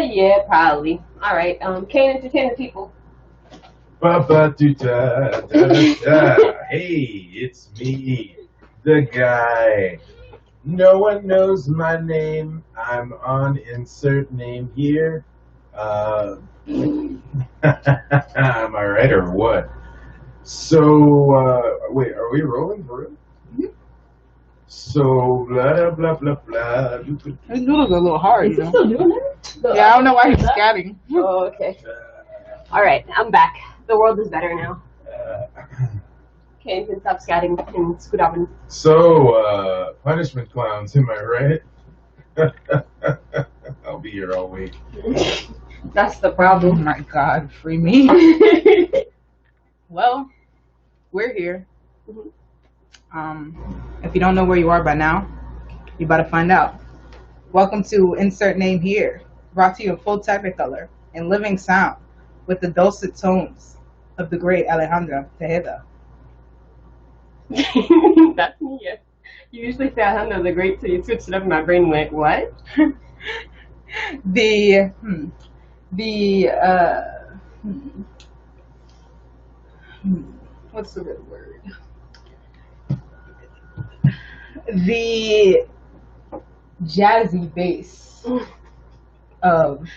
Yeah, probably. All right. Can't entertain the people. Ba-ba-doo-da-da-da-da. Hey, it's me, the guy. No one knows my name. I'm on insert name here. Am I right or what? So, wait, are we rolling for real? So, blah, blah, blah, blah. This noodle's a little hard, Is he still doing it? Yeah, I don't know why he's scatting. Oh, okay. All right, I'm back. The world is better now. Okay, you can stop scatting and scoot up and... So, punishment clowns, am I right? I'll be here all week. That's the Oh problem. my God, free me. Well, we're here. If you don't know where you are by now, you about to find out. Welcome to Insert Name Here, brought to you in full Technicolor and living sound with the dulcet tones of the great Alejandra Tejeda. That's me, yeah. You usually say Alejandro the Great, so you switched it up and my brain went, what? What's the good word? The jazzy bass of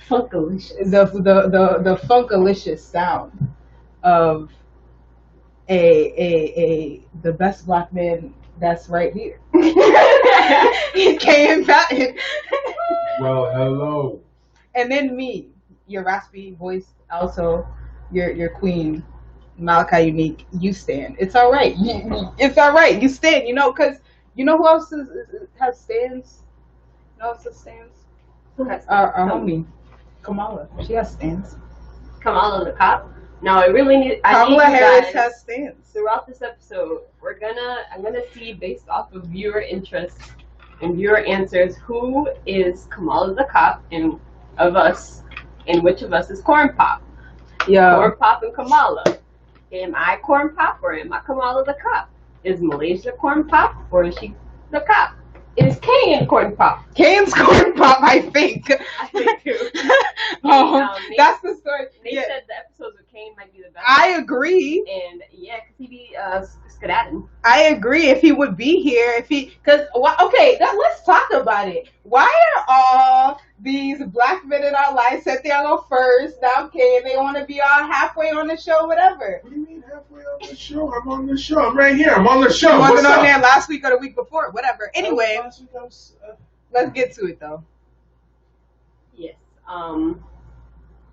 Funkalicious. the funkalicious sound of the best black man that's right here. He came back. Well, hello. And then me, your raspy voice, also your queen, Malachi Unique. You stand. It's all right. It's all right. You stand. You know, because you know who else has stands? You know who else has stands? Our homie, Kamala. She has stands. Kamala the cop. No, I really need. Kamala I need you Harris guys, has stands. throughout this episode, I'm gonna see based off of viewer interest and viewer answers who is Kamala the cop and of us, and which of us is Cornpop. Yeah. Cornpop and Kamala. Am I Cornpop or am I Kamala the cop? Is Malaysia Cornpop or is she the cop? Is Kane Cornpop? Kane's Cornpop, I think. I think too. Nate, That's the story. Nate Yeah. said the episodes with Kane might be the best. I agree. And yeah, because he be skedadding. I agree. If he would be here, okay, let's talk about it. Why are all these black men in our lives said they'll go first? Now, okay, and they want to be all halfway on the show, whatever. What do you mean halfway on the show? I'm on the show. I'm right here. I'm on the show. He wasn't What's on up? there last week or the week before, whatever. Anyway, Last week I was, let's get to it though. Yes.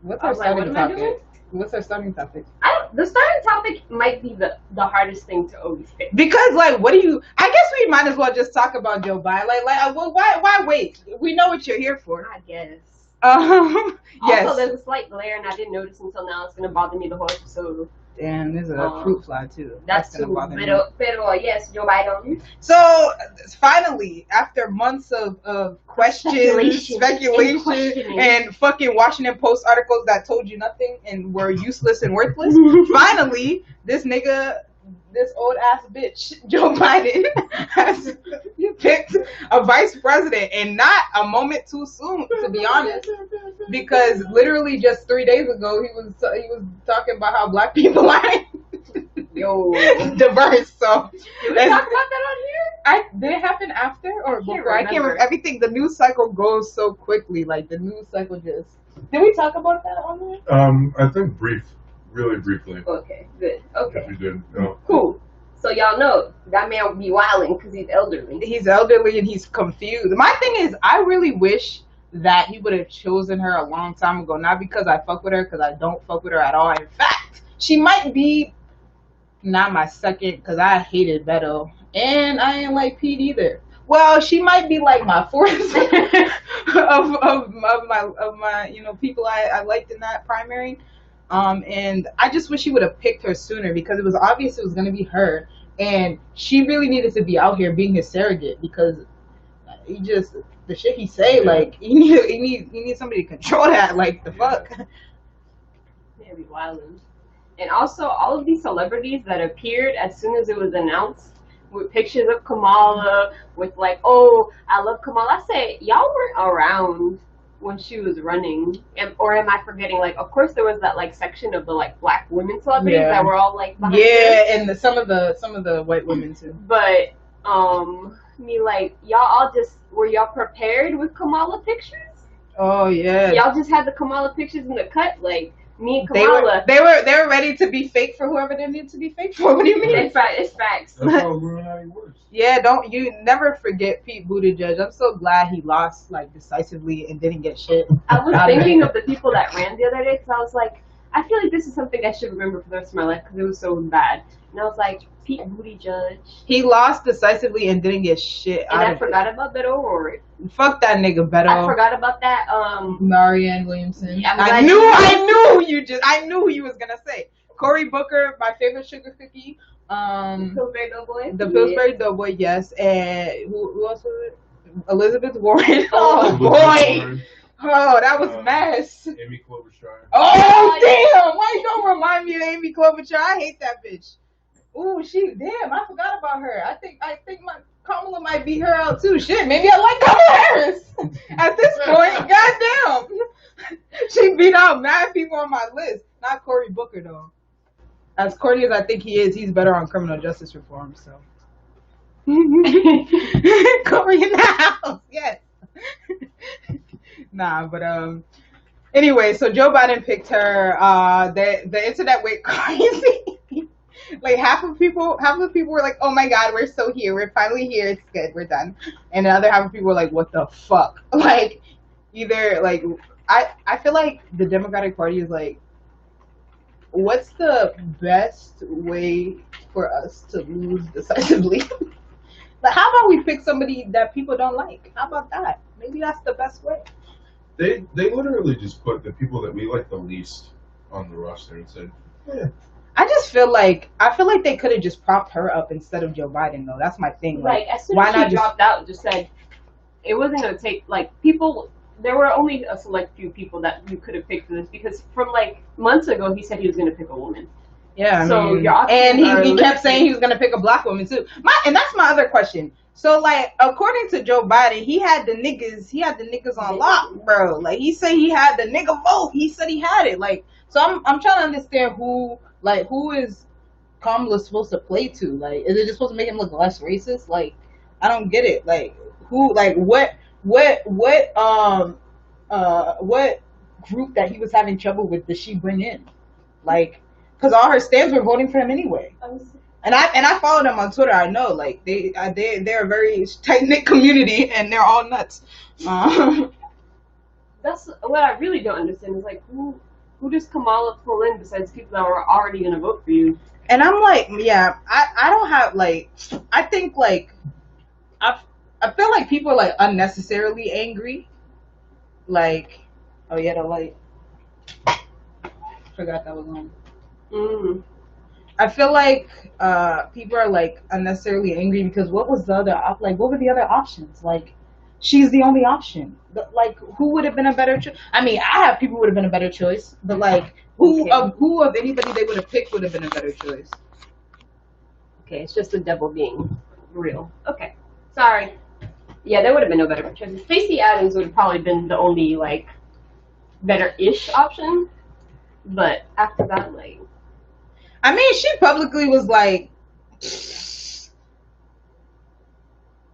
What's I our was like, what starting am I doing? topic? What's our starting topic? The starting topic might be the hardest thing to always pick. Because, like, I guess we might as well just talk about Joe Biden. Well, why wait? We know what you're here for. I guess. Yes. Also, there's a slight glare, and I didn't notice until now. It's gonna bother me the whole episode. Damn, there's a fruit fly too. That's gonna too. bother me. Pero yes, Joe Biden. So finally, after months of questions, speculation, questioning. and fucking Washington Post articles that told you nothing and were useless and worthless, finally, this old ass bitch, Joe Biden, has picked a vice president, and not a moment too soon, to be honest. Because literally just 3 days ago, he was talking about how black people are diverse. So did we talk about that on here? Did it happen after or before? I can't remember. remember. Everything, the news cycle goes so quickly. Like the news cycle just. Did we talk about that on there? I think really briefly. Okay, good. Okay, If we did. No. cool. So y'all know that man be wilding because he's elderly. He's elderly and he's confused. My thing is, I really wish that he would have chosen her a long time ago. Not because I fuck with her, because I don't fuck with her at all. In fact, she might be not my second, because I hated Beto, and I ain't like Pete either. Well, she might be like my fourth of my people I liked in that primary. And I just wish he would have picked her sooner, because it was obvious it was going to be her, and she really needed to be out here being his surrogate, because the shit he say, like, he needs somebody to control that, like, the fuck. Yeah, be wilding. And also, all of these celebrities that appeared as soon as it was announced, with pictures of Kamala, with like, oh, I love Kamala. I said, y'all weren't around when she was running, or am I forgetting? Like, of course, there was that like section of the like black women celebrities that were all like behind her. And some of the white women too. But me like y'all all just were y'all prepared with Kamala pictures? Oh yeah. Y'all just had the Kamala pictures in the cut, like me and Kamala. They were ready to be fake for whoever they need to be fake for. What do you mean? It's facts. That's how Illuminati works. Yeah, don't you never forget Pete Buttigieg. I'm so glad he lost like decisively and didn't get shit. I was thinking of the people that ran the other day, because I was like, I feel like this is something I should remember for the rest of my life because it was so bad. And I was like, Pete Buttigieg. He lost decisively and didn't get shit. And I forgot about Beto O'Rourke. Fuck that nigga Beto. I forgot about that. Marianne Williamson. Yeah, I knew you was gonna say Cory Booker, my favorite sugar cookie. Pillsbury Doughboy. The Pillsbury Doughboy, yes. And who else was it? Elizabeth Warren. Oh boy. Warren. Oh, that was mess. Amy Klobuchar. Oh damn! Why you don't remind me of Amy Klobuchar? I hate that bitch. Ooh, I forgot about her. I think my Kamala might beat her out too. Shit, maybe I like Kamala Harris at this point. Goddamn, she beat out mad people on my list. Not Cory Booker though. As corny as I think he is, he's better on criminal justice reform. So Cory in the house, yes. Nah, but anyway, so Joe Biden picked her. The internet went crazy. Like half of the people were like, "Oh my God, we're so here. We're finally here. It's good. We're done." And the other half of people were like, "What the fuck?" Like, either like I feel like the Democratic Party is like, what's the best way for us to lose decisively? Like, how about we pick somebody that people don't like? How about that? Maybe that's the best way. They literally just put the people that we like the least on the roster and said, "Yeah." I feel like they could have just propped her up instead of Joe Biden though. That's my thing. Like as soon as she dropped out, just said it wasn't gonna take like people. There were only a select few people that you could have picked for this because from like months ago he said he was gonna pick a woman. Yeah. So he kept saying he was gonna pick a black woman too. And that's my other question. So like according to Joe Biden, he had the niggas on lock, bro. Like he said he had the nigga vote. He said he had it. Like so I'm trying to understand who is Kamala supposed to play to? Like, is it just supposed to make him look less racist? Like, I don't get it. Like, who? Like, what group that he was having trouble with did she bring in? Like, because all her stands were voting for him anyway. And I follow them on Twitter. I know, like, they're a very tight knit community, and they're all nuts. That's what I really don't understand. Is like who does Kamala pull in besides people that were already gonna vote for you? And I'm like, yeah, I don't have like, I think like, I feel like people are like unnecessarily angry. Like, oh yeah, the light. Forgot that was on. I feel like people are like unnecessarily angry because what was the other what were the other options? Like, she's the only option. Like, who would have been a better choice? I mean, I have people who would have been a better choice, but like, who of anybody they would have picked would have been a better choice? Okay, it's just the devil being real. Okay, sorry. Yeah, there would have been no better choices. Stacey Adams would have probably been the only like better-ish option, but after that, like, I mean, she publicly was like,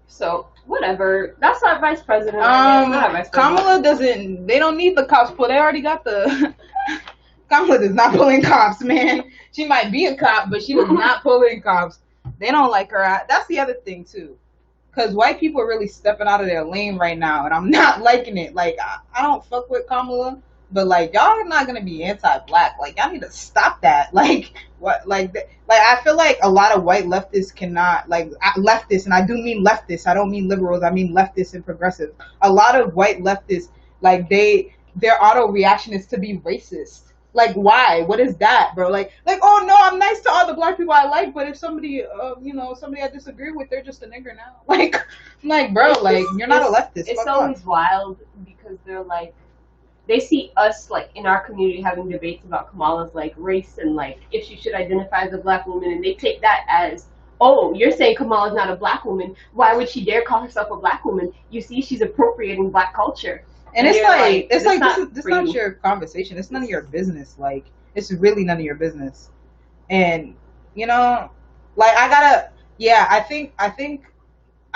so. Whatever. That's our vice president. Not our vice president. Kamala doesn't. They don't need the cops pull. They already got the. Kamala does not pull in cops, man. She might be a cop, but she does not pull in cops. They don't like her. That's the other thing too, because white people are really stepping out of their lane right now, and I'm not liking it. Like I don't fuck with Kamala, but like y'all are not gonna be anti-black. Like y'all need to stop that. Like what? Like I feel like a lot of white leftists cannot leftists, and I do mean leftists. I don't mean liberals. I mean leftists and progressives. A lot of white leftists, like their auto reaction is to be racist. Like why? What is that, bro? Like oh no, I'm nice to all the black people I like, but if somebody somebody I disagree with, they're just a nigger now. Like I'm like, bro, like you're not a leftist. It's always wild because they're like. They see us, like, in our community having debates about Kamala's, like, race and, like, if she should identify as a black woman, and they take that as, oh, you're saying Kamala's not a black woman. Why would she dare call herself a black woman? You see, she's appropriating black culture. And it's like this is not not your conversation. It's none of your business. Like it's really none of your business. And you know, like I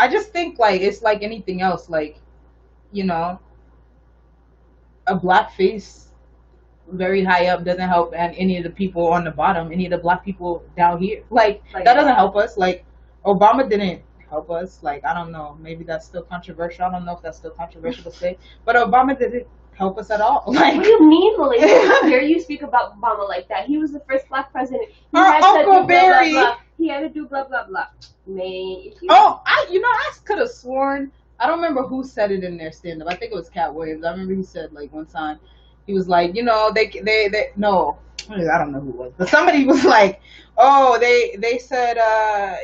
just think like it's like anything else. Like you know, a black face very high up doesn't help, and any of the people on the bottom, any of the black people down here, like that doesn't help us. Like Obama didn't help us. Like I don't know, maybe that's still controversial. I don't know if that's still controversial to say, but Obama didn't help us at all. Like what do you mean, Malay? How dare you speak about Obama like that? He was the first black president. He had Uncle Barry. Blah, blah, blah. He had to do blah blah blah. Man, I could have sworn. I don't remember who said it in their stand up. I think it was Cat Williams. I remember he said like one time. He was like, you know, they no, I don't know who it was, but somebody was like, oh, they said,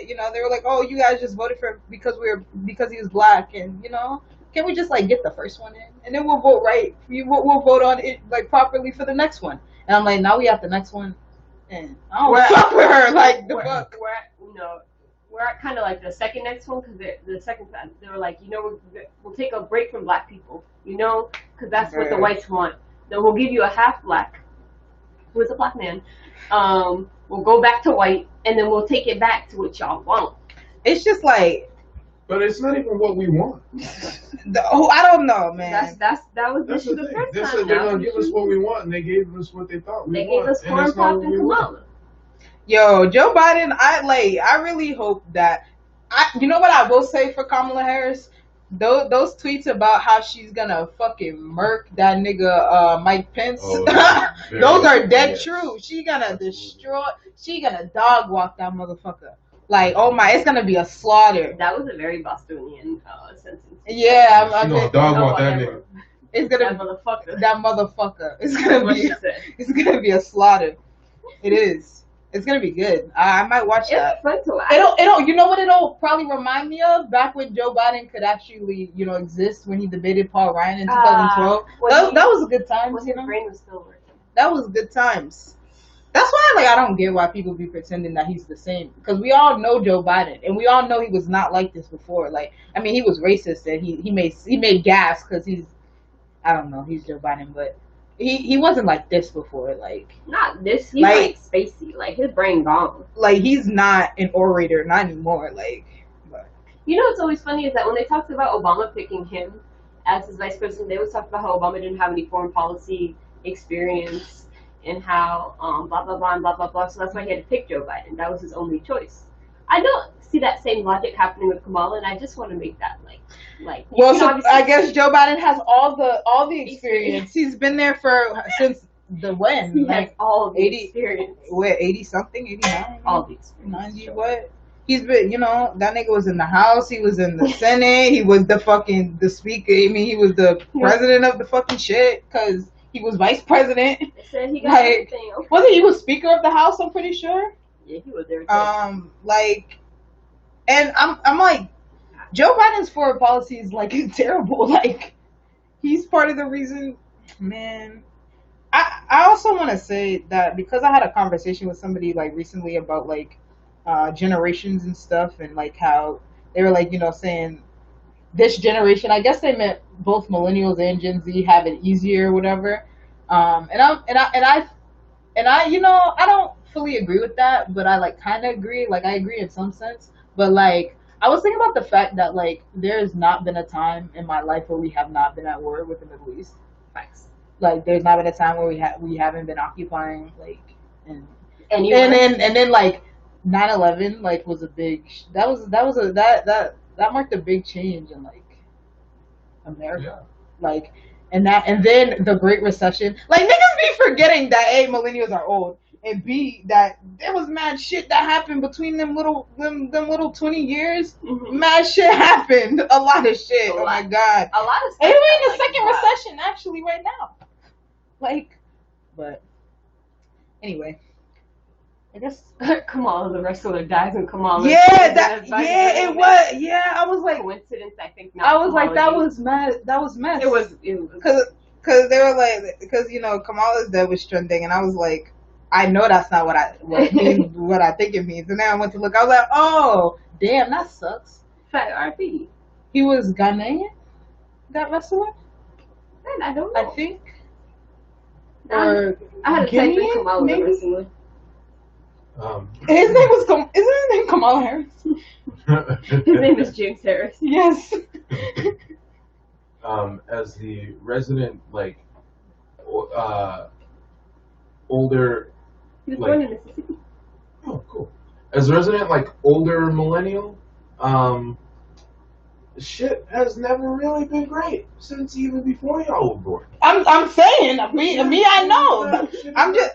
you know, they were like, oh, you guys just voted for him because he was black, and you know, can we just like get the first one in, and then we'll vote right, we'll vote on it like properly for the next one. And I'm like, now we have the next one, and I don't fuck with her, like the fuck. We're at kind of like the second next one because the second time they were like, you know, we'll take a break from black people, you know, because that's what the whites want. Then we'll give you a half black, who is a black man. We'll go back to white, and then we'll take it back to what y'all want. It's just like, but it's not even what we want. I don't know, man. That was the issue the first they time. Said they're gonna give us what we want, and they gave us what they thought we want. They gave us Cornpop and Kamala. Yo, Joe Biden, I really hope that you know what I will say for Kamala Harris? Those tweets about how she's gonna fucking murk that nigga Mike Pence, those are dead true. She gonna dog walk that motherfucker. Like, oh my, it's gonna be a slaughter. That was a very Bostonian sentence. Yeah, I'm gonna dog walk that nigga. It's gonna that motherfucker. It's gonna be a slaughter. It is. It's gonna be good. I might watch that. Fun to watch. It'll. You know what it'll probably remind me of? Back when Joe Biden could actually, you know, exist when he debated Paul Ryan in 2012. That was a good time. When his brain was still working. That was good times. That's why, like, I don't get why people be pretending that he's the same, because we all know Joe Biden, and we all know he was not like this before. Like, I mean, he was racist and he made gas because he's Joe Biden, but. He wasn't like this before, like not this. He's like spacey, like his brain gone. Like he's not an orator, not anymore. Like, but. You know what's always funny is that when they talked about Obama picking him as his vice president, they always talked about how Obama didn't have any foreign policy experience and how blah blah blah and blah blah blah. So that's why he had to pick Joe Biden. That was his only choice. I don't see that same logic happening with Kamala, and I just want to make that like. Well, so I guess Joe Biden has all the experience. He's been there since the when? He has all the 80, experience. What, 80 something, 89? All the experience. 90 what? He's been, you know, that nigga was in the House. He was in the Senate. He was the speaker. I mean, he was the president of the fucking shit because he was vice president. They said he got everything. Okay. Wasn't he was speaker of the House? I'm pretty sure. Yeah, he was there too. And I'm like, Joe Biden's foreign policy is like terrible. Like, he's part of the reason, man. I also want to say that because I had a conversation with somebody like recently about like generations and stuff, and like how they were like, you know, saying this generation, I guess they meant both millennials and Gen Z have it easier or whatever. And I you know, I don't fully agree with that, but I like kind of agree. Like, I agree in some sense, but like I was thinking about the fact that like there has not been a time in my life where we have not been at war with the Middle East. Facts. Like, there's not been a time where we haven't been occupying, like, and then like 9/11 like was a big that marked a big change in like America. Yeah. Like, and then the Great Recession. Like, niggas be forgetting that A, millennials are old, and B, that there was mad shit that happened between them little 20 years. Mm-hmm. Mad shit happened. A lot of shit. Oh my god. A lot of stuff. And we're in the second recession actually right now. Like, but anyway, I guess Kamala, the wrestler, dies in Kamala. It was. Yeah, I was like, coincidence. I think. I was like, that was mad. That was mess. It was because they were like, because you know Kamala's death was trending, and I was like, I know that's not what I think it means. And then I went to look. I was like, oh damn, that sucks. Fat RP. He was Ghanaian. That wrestler. said, I don't know. I think. I had to type in Gideon, Kamala maybe? recently. His name was isn't his name Kamala Harris? His name is James Harris. Yes. As the resident, like, older. He was Like- born in Mississippi. Oh, cool. As a resident, like, older millennial, shit has never really been great since even before y'all were born. I'm saying me I know. I'm just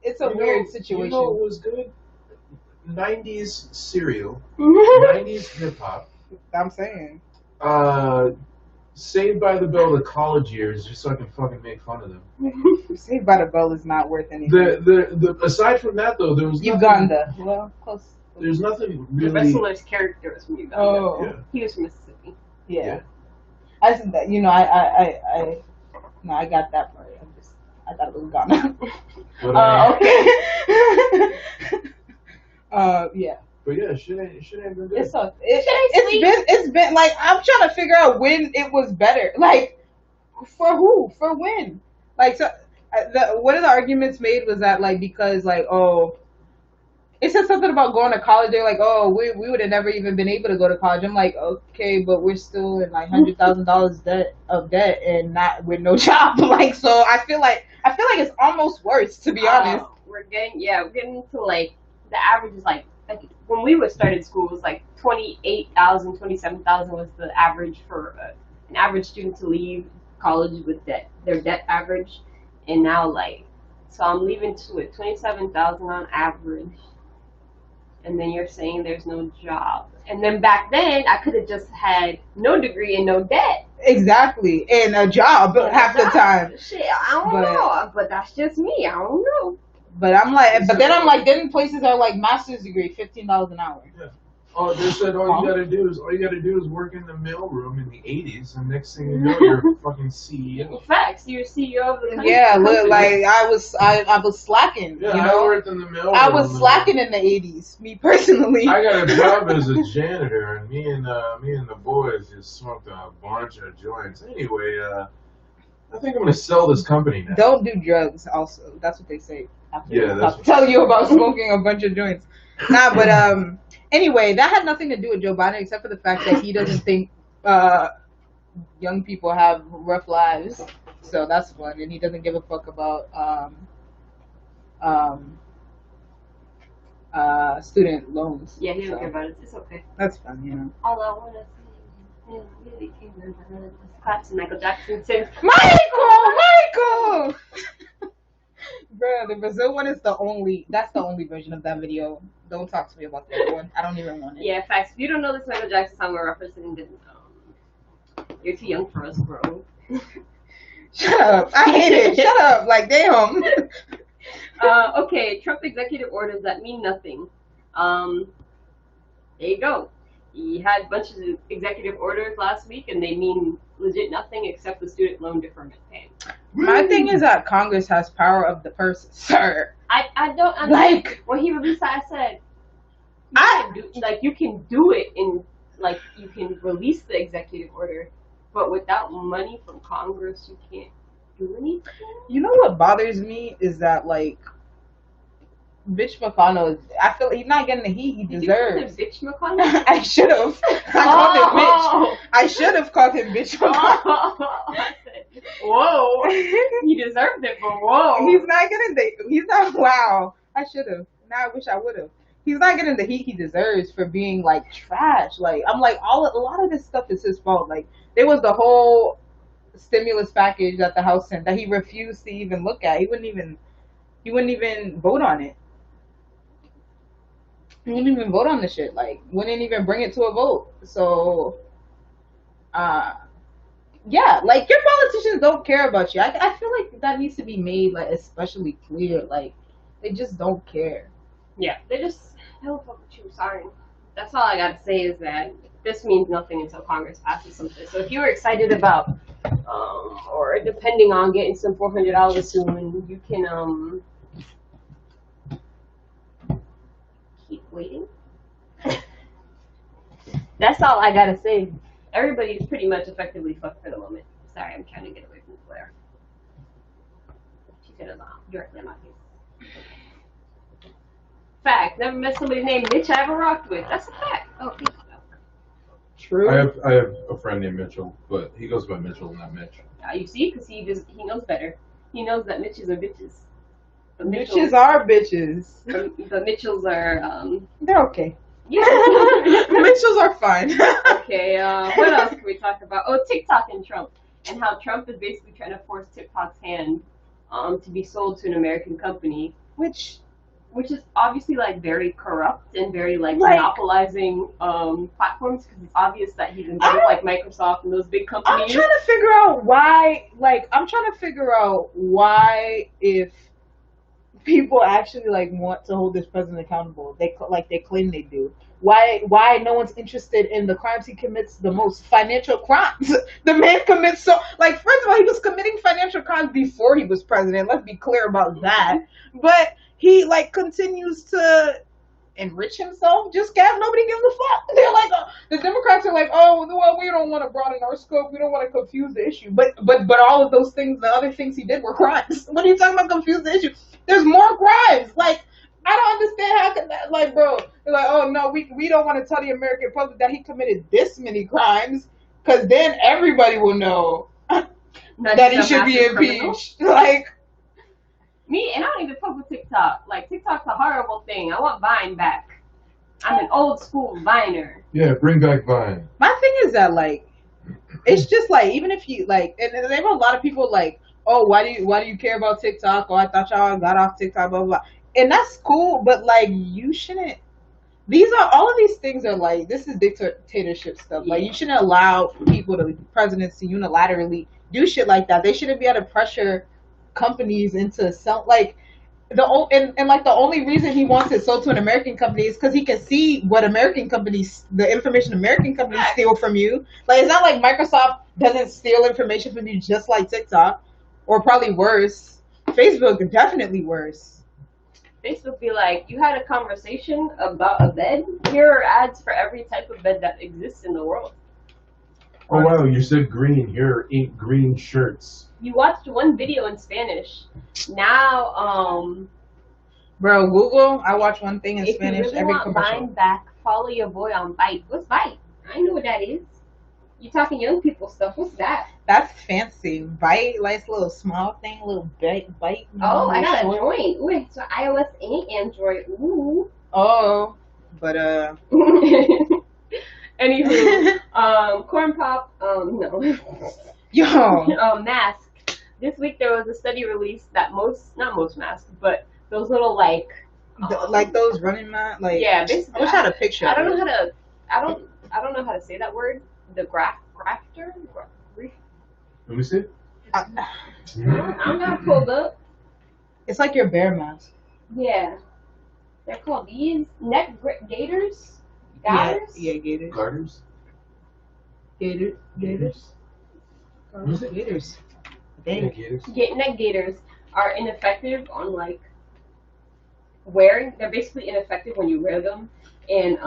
it's a weird situation. You know what was good? 90s cereal, 90s hip hop. I'm saying. Saved by the Bell the college years, just so I can fucking make fun of them. Saved by the Bell is not worth anything. The aside from that though, there was Uganda. Well, close. There's nothing The really. wrestler's character was from Uganda. Oh. Yeah. He was from Mississippi. Yeah. I said that. I got that part. I thought it was Ghana. But, Okay. Yeah. but yeah, shit ain't been good. It's been like I'm trying to figure out when it was better. Like for who? For when? Like so. One of the arguments made was that like because like it said something about going to college. They're like, oh, we would have never even been able to go to college. I'm like, okay, but we're still in like $100,000 debt and not with no job. Like, so I feel like it's almost worse, to be honest. We're getting to like the average is like when we were started school it was like 28,000, 27,000 was the average for an average student to leave college with their debt average, and now so I'm leaving to at 27,000 on average. And then you're saying there's no job. And then back then, I could have just had no degree and no debt. Exactly. And a job half the time. Shit, I don't know. But that's just me. I don't know. But then places are like master's degree, $15 an hour. Yeah. Oh, they said all you gotta do is work in the mailroom in the 80s, and next thing you know, you're a fucking CEO. Facts, you're CEO of the company. Yeah, look, like I was slacking. Yeah, you know? I worked in the mailroom. I was slacking in the 80s, me personally. I got a job as a janitor, and me and the boys just smoked a bunch of joints. Anyway, I think I'm gonna sell this company now. Don't do drugs. Also, that's what they say. That's I'll tell you about smoking a bunch of joints. Nah, but anyway, that had nothing to do with Joe Biden except for the fact that he doesn't think young people have rough lives. So that's fun, and he doesn't give a fuck about student loans. Yeah, he don't care about it. It's okay. That's fun, you know. All I want to say is, really came in this class to Michael Jackson says, Michael! Bro, the Brazil one is that's the only version of that video. Don't talk to me about that one. I don't even want it. Yeah, facts. If you don't know this Michael Jackson song we're referencing, then you're too young for us, bro. Shut up. I hate it. Shut up. Like, damn. Okay, Trump executive orders that mean nothing. There you go. He had a bunch of executive orders last week, and they mean legit nothing except the student loan deferment payment. My thing is that Congress has power of the purse, sir. I don't understand. When he released that, I said, you can do it in, like, you can release the executive order, but without money from Congress, you can't do anything. You know what bothers me is that, like, Bitch McConnell, I feel he's not getting the heat he deserves. Did you call him Bitch McConnell? I should have. Called him bitch. I should have called him Bitch McConnell. I said, whoa. He deserved it, but whoa. Wow. I should have. Now I wish I would have. He's not getting the heat he deserves for being, like, trash. Like, I'm like, a lot of this stuff is his fault. Like, there was the whole stimulus package that the House sent that he refused to even look at. He wouldn't even vote on it. He wouldn't even vote on the shit. Like, wouldn't even bring it to a vote. So, yeah, like, your politicians don't care about you. I feel like that needs to be made, like, especially clear. Like, they just don't care. Yeah, they don't fuck with you. Sorry. That's all I gotta say is that this means nothing until Congress passes something. So if you were excited about, or depending on getting some $400 soon, you can, keep waiting. That's all I gotta say. Everybody's pretty much effectively fucked for the moment. Sorry, I'm trying to get away from the glare. She said it directly in my face. Fact. Never met somebody named Mitch I ever rocked with. That's a fact. Oh, thank you. True. I have a friend named Mitchell, but he goes by Mitchell, not Mitch. You see, because he knows better. He knows that Mitches are bitches. But Bitches are bitches. The Mitchells are They're okay. yeah. Mitchells are fine. Okay. What else can we talk about? Oh, TikTok and Trump, and how Trump is basically trying to force TikTok's hand to be sold to an American company, which is obviously like very corrupt and very like monopolizing platforms, because it's obvious that he's in with like Microsoft and those big companies. I'm trying to figure out why. Like, I'm trying to figure out why, if people actually like want to hold this president accountable, they claim they do. Why no one's interested in the crimes he commits the most? Financial crimes. The man commits so, like, first of all, he was committing financial crimes before he was president. Let's be clear about that. But he like continues to enrich himself. Just gas. Nobody gives a fuck. They're like, the Democrats are like, oh well, we don't want to broaden our scope. We don't want to confuse the issue. But all of those things, the other things he did were crimes. What are you talking about? Confuse the issue? There's more crimes. Like, I don't understand how can that, like, bro. They're like, oh no, we don't want to tell the American public that he committed this many crimes, because then everybody will know that he should be impeached. Like. Me, and I don't even fuck with TikTok. Like, TikTok's a horrible thing. I want Vine back. I'm an old school Viner. Yeah, bring back Vine. My thing is that, like, it's just like, even if you like, and there were a lot of people like, oh, why do you care about TikTok? Oh, I thought y'all got off TikTok, blah blah blah. And that's cool, but like, you shouldn't. All of these things are like, this is dictatorship stuff. Like, you shouldn't allow people, presidents, to unilaterally do shit like that. They shouldn't be able to pressure companies into like the only reason he wants it sold to an American company is because he can see what American companies, the information American companies steal from you. Like, it's not like Microsoft doesn't steal information from you, just like TikTok, or probably worse. Facebook is definitely worse. Facebook be like, you had a conversation about a bed? Here are ads for every type of bed that exists in the world. Oh wow, you said green. Here are 8 green shirts. You watched one video in Spanish. Now, bro, Google. I watch one thing in Spanish if you really every want commercial. Vine back, follow your boy on Byte. What's Byte? I know what that is. You talking young people stuff. What's that? That's fancy. Byte, like, little small thing, little bite. Oh, I got a joint. Ooh, it's iOS and Android. Ooh. Oh, but Anywho, Cornpop. No. Yo. Mask. This week there was a study released that not most masks, but those little like those running masks. Like, yeah, basically. I wish I had a picture. I don't know how to say that word. The grafter. Let me see. I'm not pulled up. It's like your bear mask. Yeah, they're called these neck gaiters. Yeah, gators. Garters. Gators. What is it? Gators. Yeah, gators. Neck gaiters are ineffective on like wearing. They're basically ineffective when you wear them, and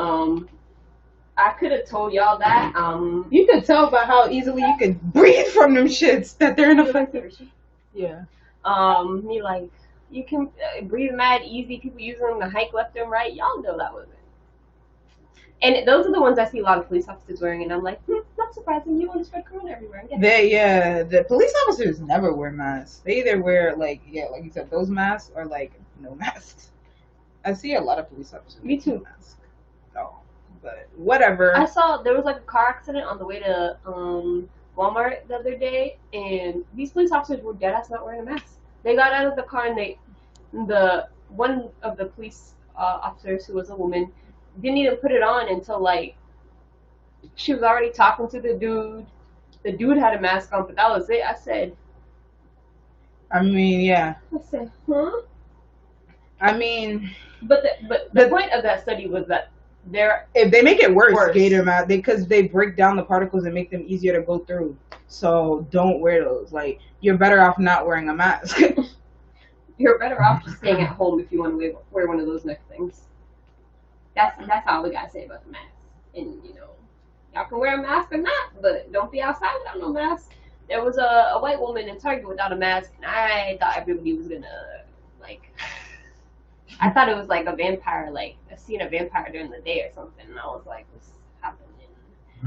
I could have told y'all that. You could tell by how easily you can breathe from them shits that they're ineffective. Yeah. You can breathe mad easy. People use them to hike left and right. Y'all know that wasn't. And those are the ones I see a lot of police officers wearing, and I'm like, not surprising. You want to spread corona everywhere. The police officers never wear masks. They either wear like you said, those masks, or like no masks. I see a lot of police officers. Me too. Masks. No, but whatever. I saw there was like a car accident on the way to Walmart the other day, and these police officers were dead ass not wearing a mask. They got out of the car, and one of the police officers, who was a woman, didn't even put it on until like she was already talking to the dude. The dude had a mask on, but that was it. I said, yeah. I said, huh? But the point of that study was that if they make it worse. Gator mask, because they break down the particles and make them easier to go through. So don't wear those. Like, you're better off not wearing a mask. You're better off just staying at home if you want to wear one of those neck things. That's all we gotta say about the mask. And y'all can wear a mask or not, but don't be outside without no mask. there was a white woman in Target without a mask, and I thought everybody was gonna like. I thought it was like a vampire, like seeing a vampire during the day or something, and I was like, what's happening?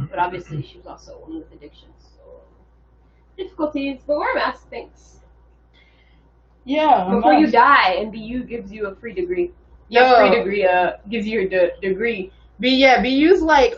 But obviously, she was also one with addictions, so difficulties. But wear a mask, thanks. Yeah. Before you die, and BU gives you a free degree. Yeah, free degree. Gives you your degree. BU's like,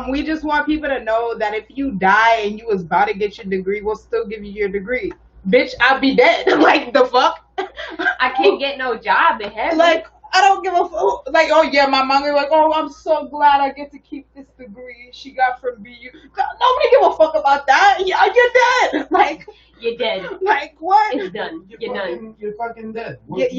we just want people to know that if you die and you was about to get your degree, we'll still give you your degree. Bitch, I'll be dead. Like, the fuck? I can't get no job in heaven. Like, I don't give a fuck. Like, oh yeah, my mom was like, oh, I'm so glad I get to keep this degree she got from BU. Nobody give a fuck about that. Yeah, you're dead. Like, you're dead. Like, what? It's done. You're done. You're fucking dead. You're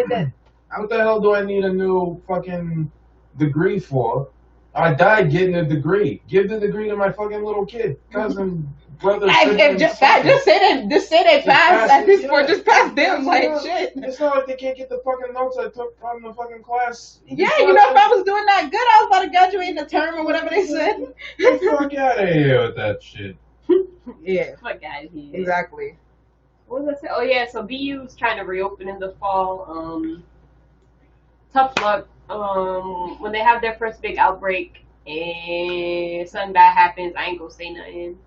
dead. What the hell do I need a new fucking degree for? I died getting a degree. Give the degree to my fucking little kid, cousin, brother. Just say they passed at this point. Just pass them, like shit. It's not like they can't get the fucking notes I took from the fucking class. Yeah, you know, if I was doing that good, I was about to graduate in the term or whatever they said. Get the fuck out of here with that shit. Yeah. Fuck out of here. Exactly. What was I saying? Oh yeah, so BU's trying to reopen in the fall. Tough luck. When they have their first big outbreak and something bad happens, I ain't gonna say nothing.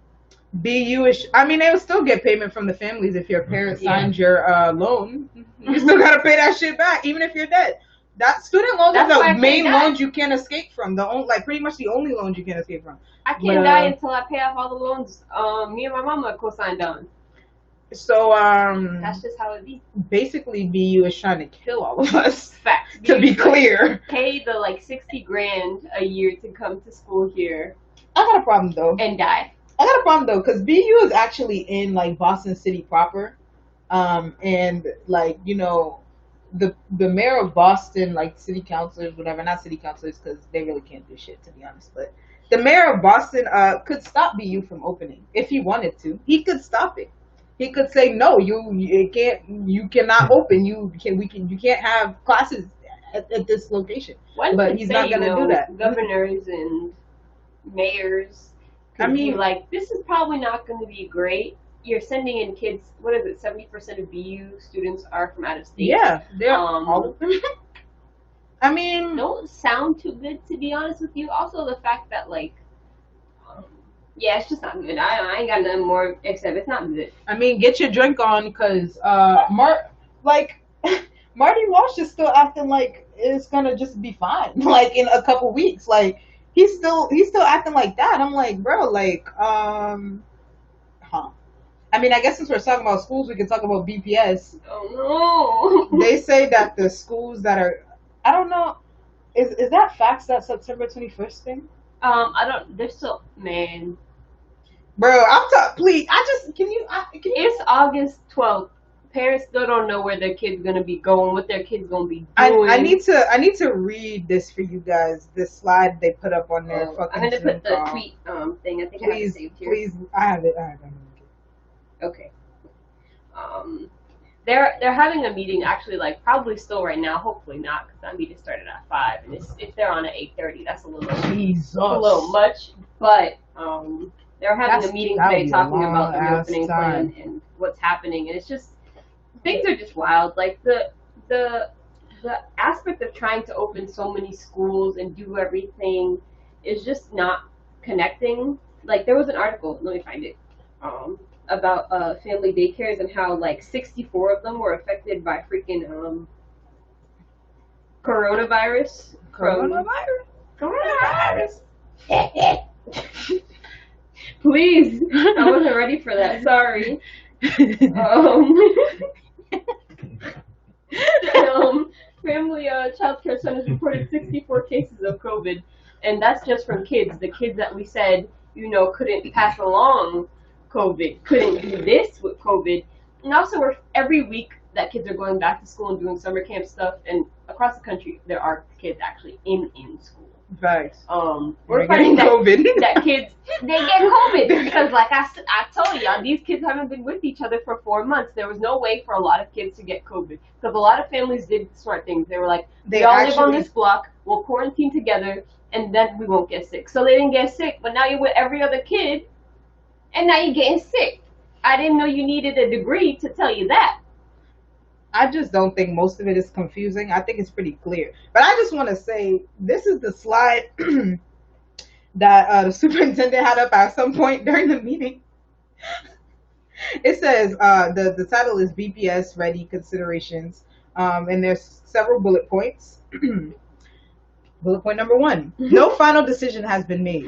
BU is, I mean, they will still get payment from the families if your parents signed your loan. You still gotta pay that shit back, even if you're dead. That student loans are the main loans you can't escape from. Pretty much the only loans you can't escape from. I can't die until I pay off all the loans. Me and my mama co-signed on. So that's just how it be. Basically, BU is trying to kill all of us. Facts. To be clear, pay the like $60,000 a year to come to school here. I got a problem though. And die. I got a problem though, because BU is actually in like Boston City proper, and like, you know, the mayor of Boston, like city councilors, whatever, not city councilors because they really can't do shit, to be honest, but the mayor of Boston could stop BU from opening if he wanted to. He could stop it. He could say no, you cannot open. You can't have classes at this location. But he's not gonna do that. Governors and mayors. I mean, like, this is probably not going to be great. You're sending in kids. What is it? 70% of BU students are from out of state. Yeah, they're all of them. I mean, don't sound too good, to be honest with you. Also, the fact that like. Yeah, it's just not good. I ain't got nothing more except it's not good. I mean, get your drink on, because Marty Walsh is still acting like it's gonna just be fine. Like in a couple weeks, like he's still acting like that. I'm like, bro, like, I mean, I guess since we're talking about schools, we can talk about BPS. Oh no. They say that the schools that are, I don't know, is that facts, that September 21st thing? I don't. They're still, man. Bro, I'm please. Can you? It's August 12th. Parents still don't know where their kid's gonna be going, what their kid's gonna be doing. I need to read this for you guys. This slide they put up on their fucking. I'm gonna put the tweet thing. I think I have it saved here. Please, I have it. Okay. They're having a meeting actually, like probably still right now. Hopefully not, because that meeting started at 5, and if they're on at 8:30, that's a little much. But they're having a meeting today talking about the reopening plan and what's happening, and it's just things are just wild. Like the aspect of trying to open so many schools and do everything is just not connecting. Like there was an article, let me find it. About family daycares and how like 64 of them were affected by freaking coronavirus. Please, I wasn't ready for that. Sorry. Family child care centers reported 64 cases of COVID, and that's just from kids. The kids that we said, you know, couldn't pass along COVID, couldn't do this with COVID. And also, every week that kids are going back to school and doing summer camp stuff, and across the country there are kids actually in school. Right. We're finding that kids, they get COVID because, like I told y'all, these kids haven't been with each other for 4 months. There was no way for a lot of kids to get COVID because a lot of families did smart things. They were like, we all live on this block, we'll quarantine together, and then we won't get sick. So they didn't get sick, but now you're with every other kid. And now you're getting sick. I didn't know you needed a degree to tell you that. I just don't think most of it is confusing. I think it's pretty clear. But I just want to say, this is the slide that the superintendent had up at some point during the meeting. It says the title is BPS Ready Considerations, and there's several bullet points. Bullet point number 1, no final decision has been made.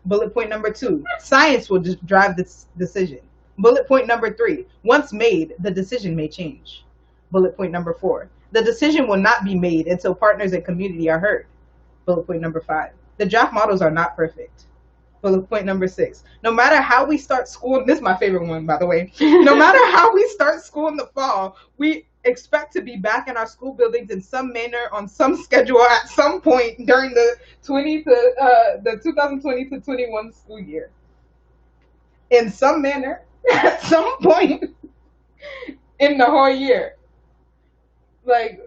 Bullet point number 2, science will just drive this decision. Bullet point number 3, once made, the decision may change. Bullet point number 4, the decision will not be made until partners and community are heard. Bullet point number 5, the draft models are not perfect. Bullet point number 6, no matter how we start school, this is my favorite one, by the way. No matter how we start school in the fall, we expect to be back in our school buildings in some manner on some schedule at some point during the 2020 to 21 school year. In some manner, at some point in the whole year. Like,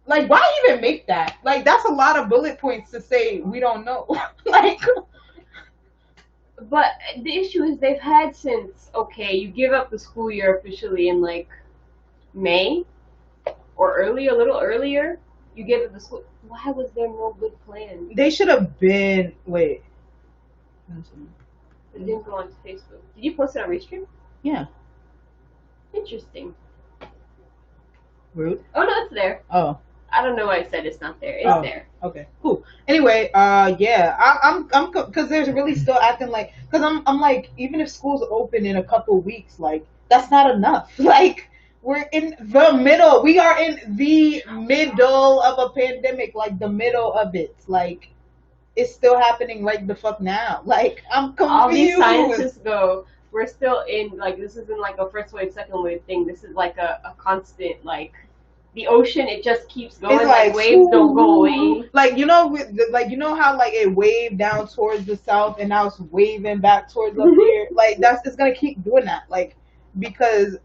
why even make that? Like, that's a lot of bullet points to say we don't know. Like, but the issue is they've had since, okay, you give up the school year officially in like May or a little earlier. You give up the school. Why was there no good plan? They should have been. Wait. It didn't go onto Facebook. Did you post it on Restream? Yeah. Interesting. Rude. Oh no, it's there. Oh. I don't know why I said it's not there. It's there. Okay, cool. Anyway, yeah, I'm because there's really still acting like, because I'm like, even if school's open in a couple weeks, like, that's not enough. Like, we're in the middle. We are in the middle of a pandemic, like the middle of it. Like, it's still happening right the fuck now. Like, I'm confused. All these scientists go, we're still in, like, this isn't like a first wave, second wave thing. This is like a constant, like, the ocean, it just keeps going. It's like waves don't go away. Like, you know how like it waved down towards the south and now it's waving back towards up here. Like, it's gonna keep doing that. Like, because,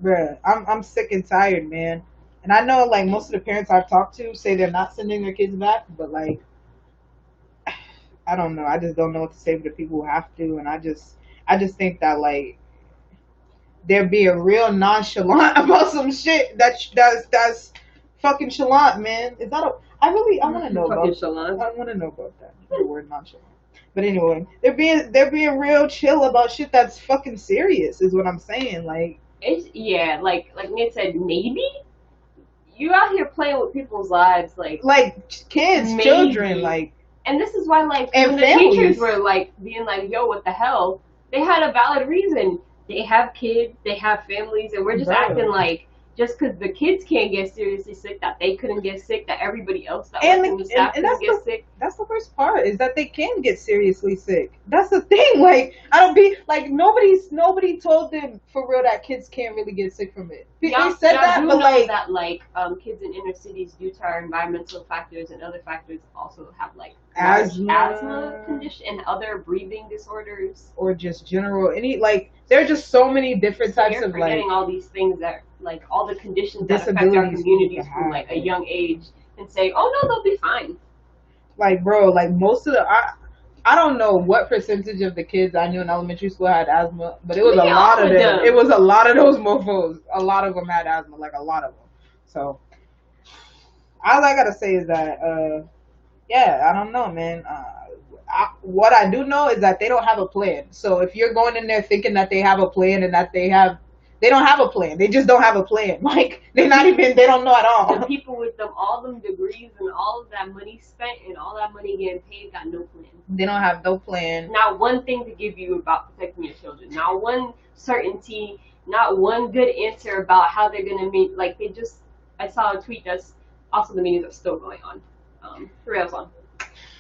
bruh, I'm sick and tired, man. And I know like most of the parents I've talked to say they're not sending their kids back, but like, I don't know. I just don't know what to say for the people who have to, and I just think that like, they're being real nonchalant about some shit that's fucking chalant, man. Is that I want to know about chalant. I want to know about that. The word nonchalant. But anyway, they're being real chill about shit that's fucking serious. Is what I'm saying. Like, it's like Nate said, maybe you out here playing with people's lives, like kids, maybe. Children, like. And this is why, like, and when families. The teachers were like being like, "Yo, what the hell?" They had a valid reason. They have kids, they have families, and we're just acting like just because the kids can't get seriously sick, that they couldn't get sick, that everybody else that was in the staff couldn't get sick. That's the worst part, is that they can get seriously sick. That's the thing. Like, I don't be like, nobody told them for real that kids can't really get sick from it. They said that, but like that, kids in inner cities, due to our environmental factors and other factors, also have like asthma condition and other breathing disorders, or just general there are just so many different types of forgetting all these things that like all the conditions that affect our communities from like a young age, and say, oh no, they'll be fine. Like, bro, like most of the I don't know what percentage of the kids I knew in elementary school had asthma, but it was a lot of them. It was a lot of those mofos. A lot of them had asthma, like a lot of them. So all I gotta say is that yeah, I don't know, man. What I do know is that they don't have a plan. So if you're going in there thinking that they have a plan and that they don't have a plan. They just don't have a plan. Like, they don't know at all. The people with all them degrees and all of that money spent and all that money getting paid got no plan. They don't have no plan. Not one thing to give you about protecting your children. Not one certainty. Not one good answer about how they're going to meet. Like, I saw a tweet that's also the meetings are still going on. 3 hours on.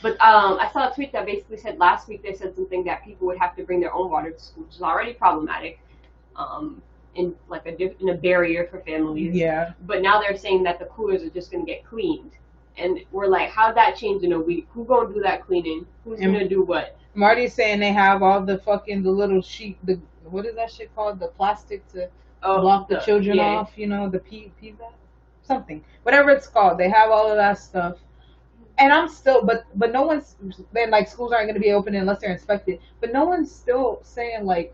But I saw a tweet that basically said last week they said something that people would have to bring their own water to school, which is already problematic, in like a barrier for families. Yeah. But now they're saying that the coolers are just gonna get cleaned, and we're like, how'd that change in a week? Who gonna do that cleaning? Who's gonna do what? Marty's saying they have all the little sheet. What is that shit called? The plastic to block the children off. You know, the PVAC, something, whatever it's called. They have all of that stuff. And I'm still, but no one's then like schools aren't going to be open unless they're inspected. But no one's still saying like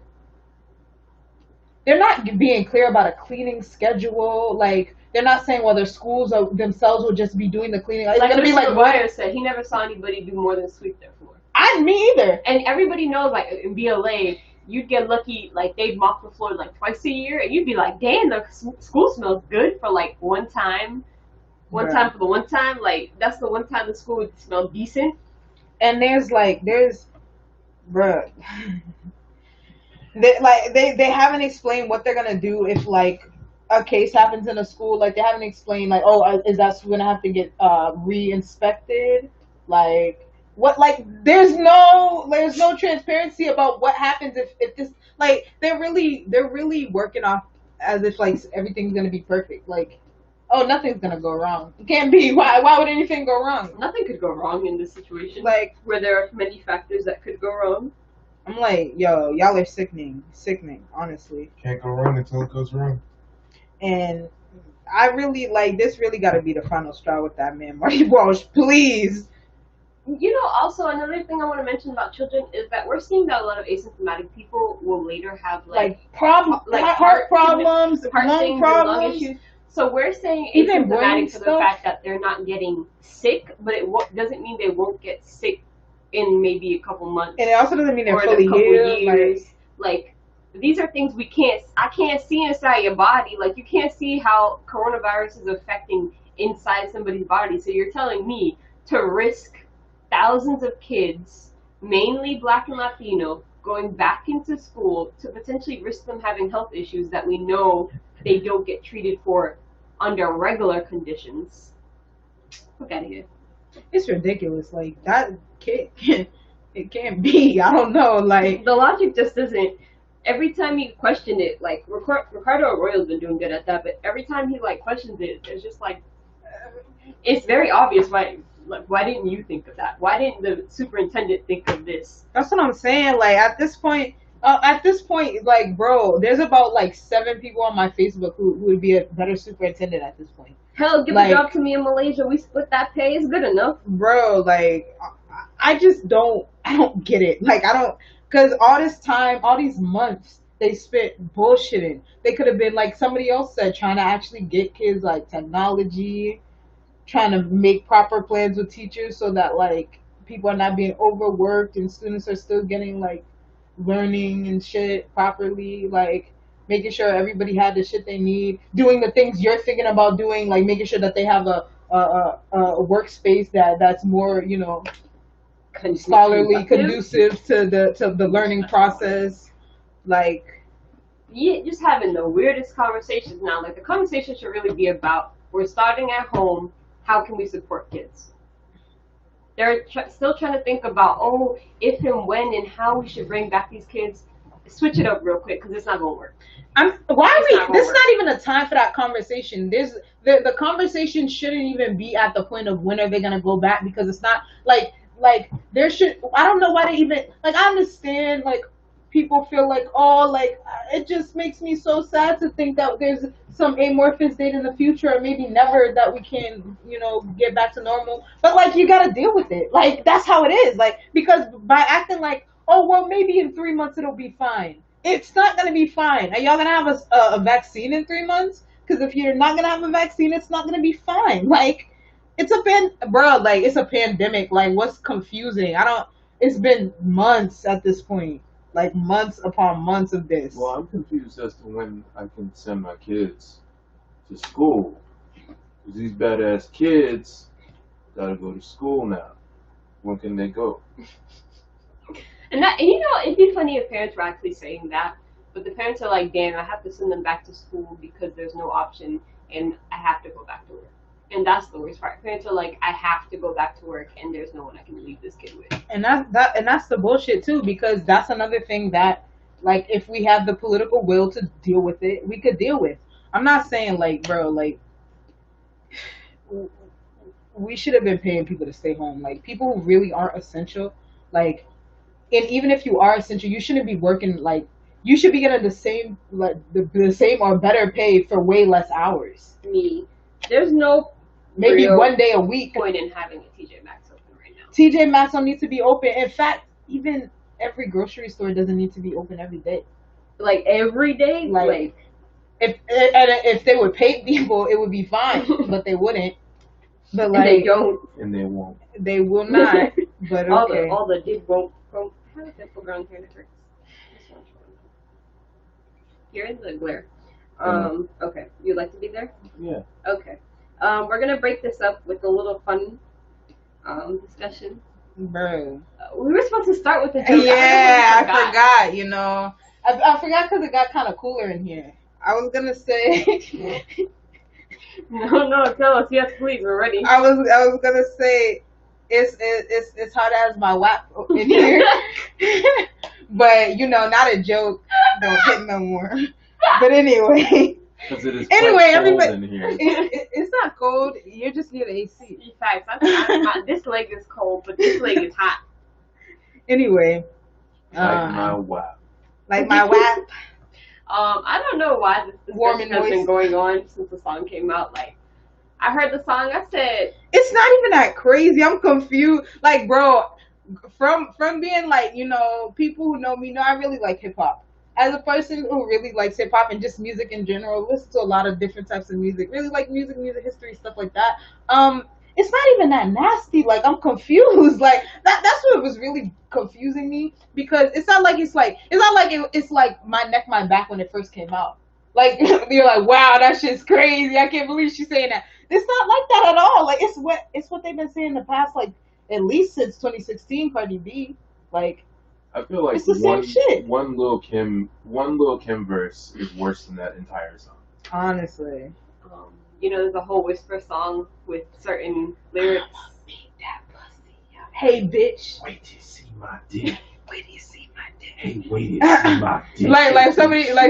they're not being clear about a cleaning schedule. Like they're not saying well, their schools themselves will just be doing the cleaning. It's Like gonna be Mr. like Wire said, he never saw anybody do more than sweep their floor. me either. And everybody knows, like in BLA, you'd get lucky, like they'd mop the floor like twice a year, and you'd be like, damn, the school smells good for like one time. Time for the one time, like that's the one time the school would smell decent. And there's bruh. They haven't explained what they're gonna do if like a case happens in a school. Like they haven't explained like, oh, is that school gonna have to get re-inspected? Like what? Like there's no transparency about what happens if this like they're really working off as if like everything's gonna be perfect. Like oh, nothing's gonna go wrong. It can't be. Why would anything go wrong? Nothing could go wrong in this situation. Like where there are many factors that could go wrong. I'm like, yo, y'all are sickening, honestly. Can't go wrong until it goes wrong. And I really like this. Really got to be the final straw with that man, Marty Walsh. Please. You know, also another thing I want to mention about children is that we're seeing that a lot of asymptomatic people will later have like heart problems, lung problems, lung issues. So we're saying even asymptomatic for the fact that they're not getting sick, but it doesn't mean they won't get sick in maybe a couple months. And it also doesn't mean they're fully healed. Like these are things I can't see inside your body. Like you can't see how coronavirus is affecting inside somebody's body. So you're telling me to risk thousands of kids, mainly Black and Latino, going back into school to potentially risk them having health issues that we know they don't get treated for under regular conditions. Look out of here. It's ridiculous. Like that kid, it can't be. I don't know. Like the logic just isn't. Every time you question it, like Ricardo Arroyo's been doing good at that, but every time he like questions it, it's just like it's very obvious why. Like, why didn't you think of that? Why didn't the superintendent think of this? That's what I'm saying. Like at this point, like bro, there's about like 7 people on my Facebook who would be a better superintendent at this point. Hell, give a job to me in Malaysia. We split that pay. It's good enough, bro. Like I don't get it. Like I don't, because all this time, all these months they spent bullshitting. They could have been like somebody else said, trying to actually get kids like technology, trying to make proper plans with teachers so that like people are not being overworked and students are still getting like learning and shit properly, like making sure everybody had the shit they need, doing the things you're thinking about doing, like making sure that they have a workspace that's more, you know, scholarly, conducive to the learning process. Like yeah, just having the weirdest conversations now. Like the conversation should really be about we're starting at home. How can we support kids? They're still trying to think about, oh, if and when and how we should bring back these kids. Switch it up real quick because it's not going to work. This is not even a time for that conversation. The conversation shouldn't even be at the point of when are they going to go back, because it's not like there should, I don't know why they even, like I understand like people feel like, oh, like it just makes me so sad to think that there's some amorphous date in the future or maybe never that we can, you know, get back to normal. But like you gotta deal with it. Like that's how it is. Like because by acting like, oh well, maybe in 3 months it'll be fine. It's not gonna be fine. Are y'all gonna have a vaccine in 3 months? Because if you're not gonna have a vaccine, it's not gonna be fine. Like it's it's a pandemic. Like what's confusing? It's been months at this point. Like months upon months of this. Well, I'm confused as to when I can send my kids to school. Because these badass kids gotta go to school now. When can they go? And you know, it'd be funny if parents were actually saying that, but the parents are like, damn, I have to send them back to school because there's no option and I have to go back to work. And that's the worst part. Parents are like, I have to go back to work and there's no one I can leave this kid with. And that's the bullshit too, because that's another thing that, like, if we have the political will to deal with it, we could deal with. I'm not saying like, bro, like we should have been paying people to stay home. Like people who really aren't essential, like, and even if you are essential, you shouldn't be working. Like you should be getting the same, like the same or better pay for way less hours. There's no maybe real one day a week. point in having a TJ Maxx open right now. TJ Maxx don't need to be open. In fact, even every grocery store doesn't need to be open every day. Like every day, like if they would pay people, it would be fine, but they wouldn't. But like and they don't. And they won't. They will not. But okay. all the did won't. How does people grow here that hurts? You're in the glare. Okay. You'd like to be there? Yeah. Okay. We're gonna break this up with a little fun discussion. Bro. We were supposed to start with the joke. Yeah, I forgot. You know, I forgot because it got kind of cooler in here. I was gonna say. No, tell us. Yes, please. We're ready. I was gonna say it's hard as my WAP in here, but you know, not a joke. Don't hit no more. But anyway. Because it is anyway, cold everybody. in here. It's not cold. You just need an AC. Facts. This leg is cold, but this leg is hot. Anyway. Like my WAP. Like my WAP. I don't know why this discussion has been going on since the song came out. Like, I heard the song, I said, it's not even that crazy. I'm confused. Like, bro, from being like, you know, people who know me know I really like hip hop. As a person who really likes hip hop and just music in general, listen to a lot of different types of music. Really like music history, stuff like that. It's not even that nasty. Like, I'm confused. Like that's what was really confusing me, because it's not like it's like my neck, my back when it first came out. Like you're like, wow, that shit's crazy. I can't believe she's saying that. It's not like that at all. Like it's what they've been saying in the past, like at least since 2016, Cardi B. Like I feel like it's the same shit. One Lil Kim verse is worse than that entire song. Honestly. You know, there's a whole Whisper song with certain lyrics. Hey, bitch. Wait till you see my dick. Wait till you see my dick. Hey, wait till you see my dick. like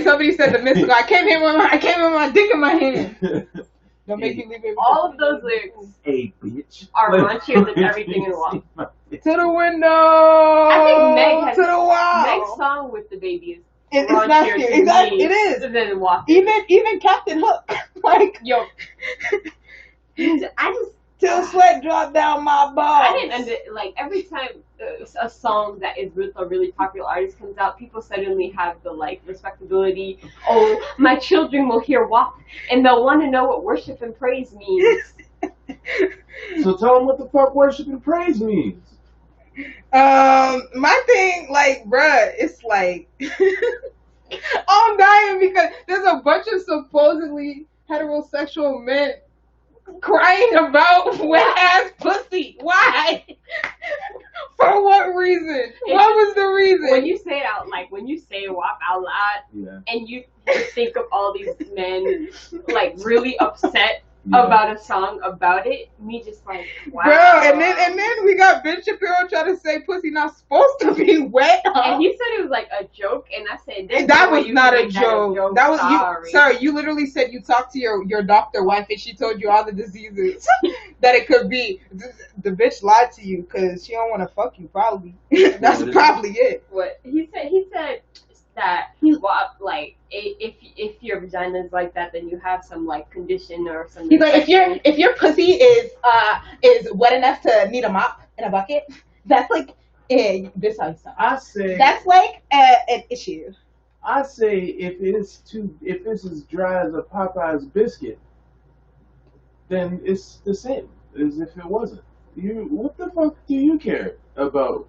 somebody said the mystical. I came here with my dick in my hand. Don't make me leave it. All of those lyrics Hey, bitch. are raunchier than everything in the world. To the window. I think Meg has to the wall. Meg's song with the baby is It's raunchier nasty. to Exactly, me it is. than Walking. Even Captain Hook, like Yo, I just till sweat drop down my balls. I didn't like every time a song that is with a really popular artist comes out, people suddenly have the like respectability. Oh, my children will hear WAP and they'll want to know what worship and praise means. So tell them what the fuck worship and praise means. My thing, like, bruh, it's like I'm dying because there's a bunch of supposedly heterosexual men crying about wet ass pussy. Why? For what reason? What was the reason? When you say it out, like when you say WAP out loud, and you think of all these men like really upset about a song about it, me just like, wow. Bro, and then we got Ben Shapiro trying to say pussy not supposed to be wet. And he said it was like a joke, and I said that was not a joke. That was you, sir. You literally said you talked to your doctor wife, and she told you all the diseases that it could be. The bitch lied to you because she don't want to fuck you. Probably that's probably it. What he said that like if your vagina is like that, then you have some like condition or some. He's like, if your pussy is wet enough to need a mop in a bucket, that's like this how you sound. I say that's like an issue. I say if it's as dry as a Popeye's biscuit, then it's the same as if it wasn't. What the fuck do you care about?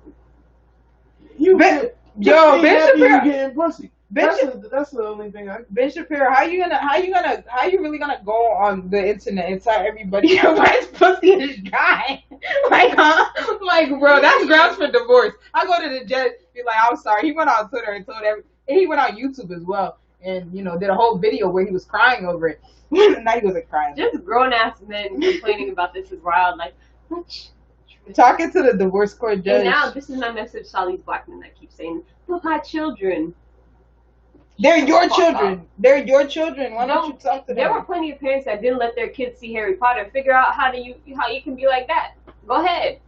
Ben Shapiro getting pussy. That's the only thing Ben Shapiro, how you really gonna go on the internet and tell everybody why his pussy is dry? Like, huh? Like, bro, that's grounds for divorce. I go to the judge, be like, I'm sorry. He went on Twitter and told he went on YouTube as well, and did a whole video where he was crying over it. Now he wasn't crying. Just grown ass men complaining about this is wild. Like, what? Talking to the divorce court judge. And now this is my message to all these black men that keep saying they'll have children. They're your children. They're your children. Why don't you talk to them? There were plenty of parents that didn't let their kids see Harry Potter. Figure out how you can be like that. Go ahead.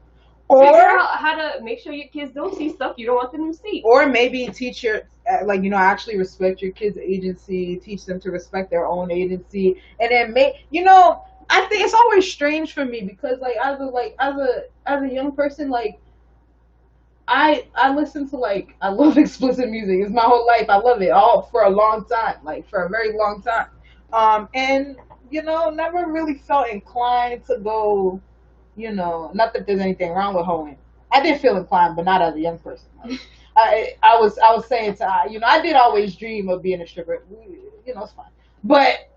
Or figure out how to make sure your kids don't see stuff you don't want them to see. Or maybe teach your actually respect your kids' agency. Teach them to respect their own agency, and then I think it's always strange for me because like as a young person, like I listen to like I love explicit music. It's my whole life. I love it all for a long time, like for a very long time. And never really felt inclined to go. Not that there's anything wrong with hoeing. I did feel inclined, but not as a young person. Like, I was saying to I did always dream of being a stripper. It's fine, but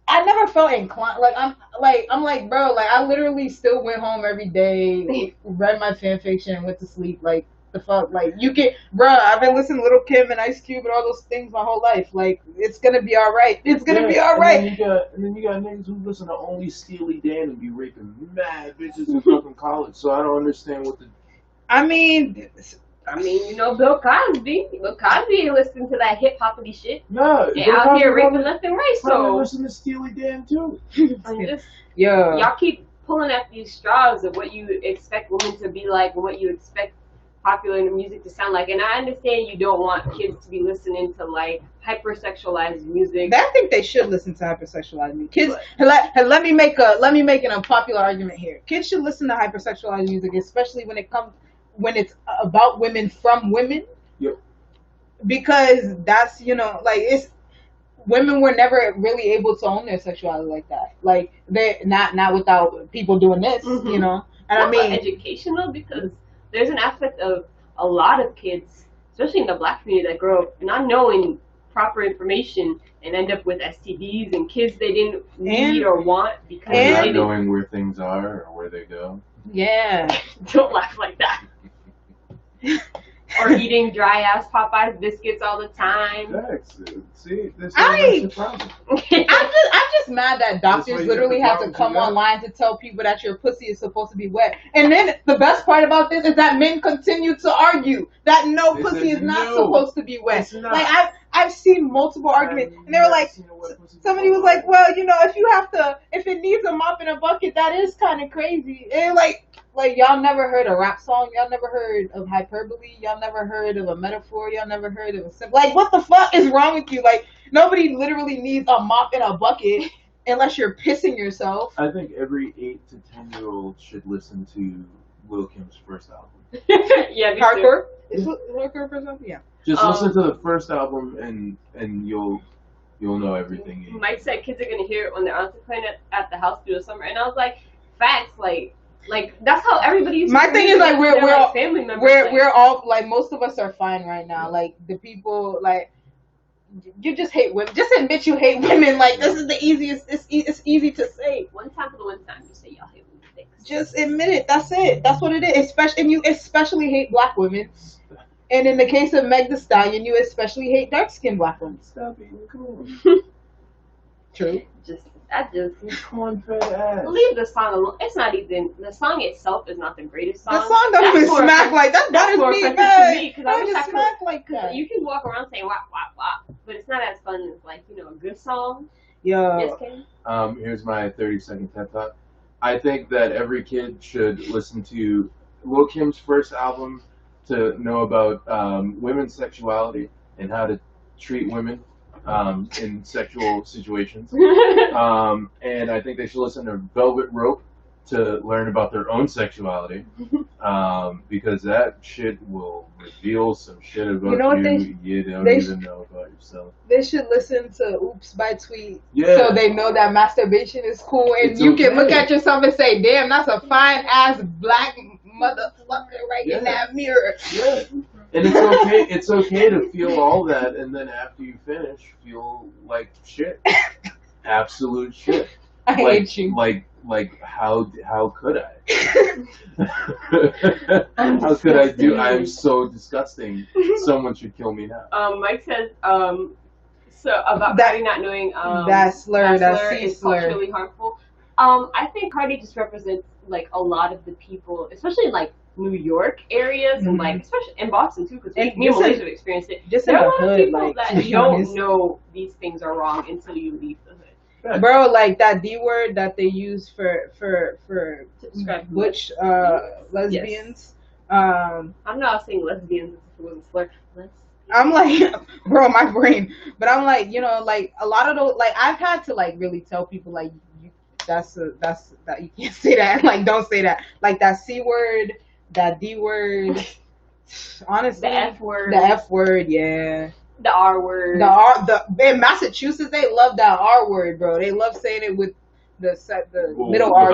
I never felt inclined. I'm like, bro, like I literally still went home every day, read my fan fiction, and went to sleep. Like the fuck, like you can, bro. I've been listening to Little Kim and Ice Cube and all those things my whole life. Like it's gonna be all right. It's gonna be all right. And then you got niggas who listen to only Steely Dan and be raping mad bitches in fucking college. So I don't understand what the. I mean, Bill Cosby. Bill Cosby listened to that hip hoppity shit. No, and out here raping left and right. So listen to Steely Dan too. Y'all keep pulling at these straws of what you expect women to be like and what you expect popular music to sound like. And I understand you don't want kids to be listening to like hypersexualized music. I think they should listen to hypersexualized music. Kids, let me make an unpopular argument here. Kids should listen to hypersexualized music, especially when it's about women from women. Yep. Because that's it's women were never really able to own their sexuality like that. Like they not without people doing this, And I mean educational, because there's an aspect of a lot of kids, especially in the black community, that grow up not knowing proper information and end up with STDs and kids they didn't need or want because and they not knowing where things are or where they go. Yeah. Don't laugh like that. Or eating dry ass Popeyes biscuits all the time. See, that's the problem. I'm just mad that doctors literally have to come online to tell people that your pussy is supposed to be wet. And then the best part about this is that men continue to argue that pussy is not supposed to be wet. Like I've seen multiple arguments, and they were like, somebody was like, well, if it needs a mop and a bucket, that is kind of crazy. And like y'all never heard a rap song, y'all never heard of hyperbole, y'all never heard of a metaphor, y'all never heard of a symbol. Like what the fuck is wrong with you? Like nobody literally needs a mop and a bucket unless you're pissing yourself. I think every 8 to 10-year-old should listen to Lil Kim's first album. Yeah, hardcore. Is hardcore first album? Yeah. Just listen to the first album and you'll know everything. Mike said kids are gonna hear it when they're honestly playing it at the house through the summer, and I was like, facts, like that's how everybody used to. My thing is like we're all family members. We're all like most of us are fine right now. Like the people like you just hate women. Just admit you hate women. Like this is the easiest. It's easy to say. One time for the one time, you say y'all hate women. Thanks. Just admit it. That's it. That's what it is. And you especially hate black women. And in the case of Meg Thee Stallion, you especially hate dark-skinned black women. Stop being cool. True. I just corn-fed ass. leave the song alone. It's not even the song itself is not the greatest song. The song don't even smack like that. That is me, man. I just smack like that. You can walk around saying wop wop wop, but it's not as fun as like a good song. Yo. Here's my 30-second TED Talk. I think that every kid should listen to Lil Kim's first album to know about women's sexuality and how to treat women in sexual situations. And I think they should listen to Velvet Rope to learn about their own sexuality, because that shit will reveal some shit about you don't even know about yourself. They should listen to Oops by Tweet, so they know that masturbation is cool, and you can look at yourself and say, damn, that's a fine ass black motherfucker right in that mirror. Yeah. And it's okay. It's okay to feel all that, and then after you finish, feel like shit, absolute shit. I hate you. Like how could I? How could I do? I am so disgusting. Someone should kill me now. Mike says so about Cardi not knowing that slur is culturally harmful. I think Cardi just represents like a lot of the people, especially in like New York areas, and like especially in Boston too, because me and Malaysia have experienced it. Just there in are a lot of people like, that don't know these things are wrong until you leave the hood. Bro, like that D word that they use for butch lesbians. I'm not saying lesbians if it was a slur. I'm like, bro, my brain. But I'm like, like a lot of those, like I've had to like really tell people like That's that you can't say that. Like, don't say that. Like that C word, that D word. Honestly, The F word. The F word, yeah. The R word. In Massachusetts, they love that R word, bro. They love saying it with the middle R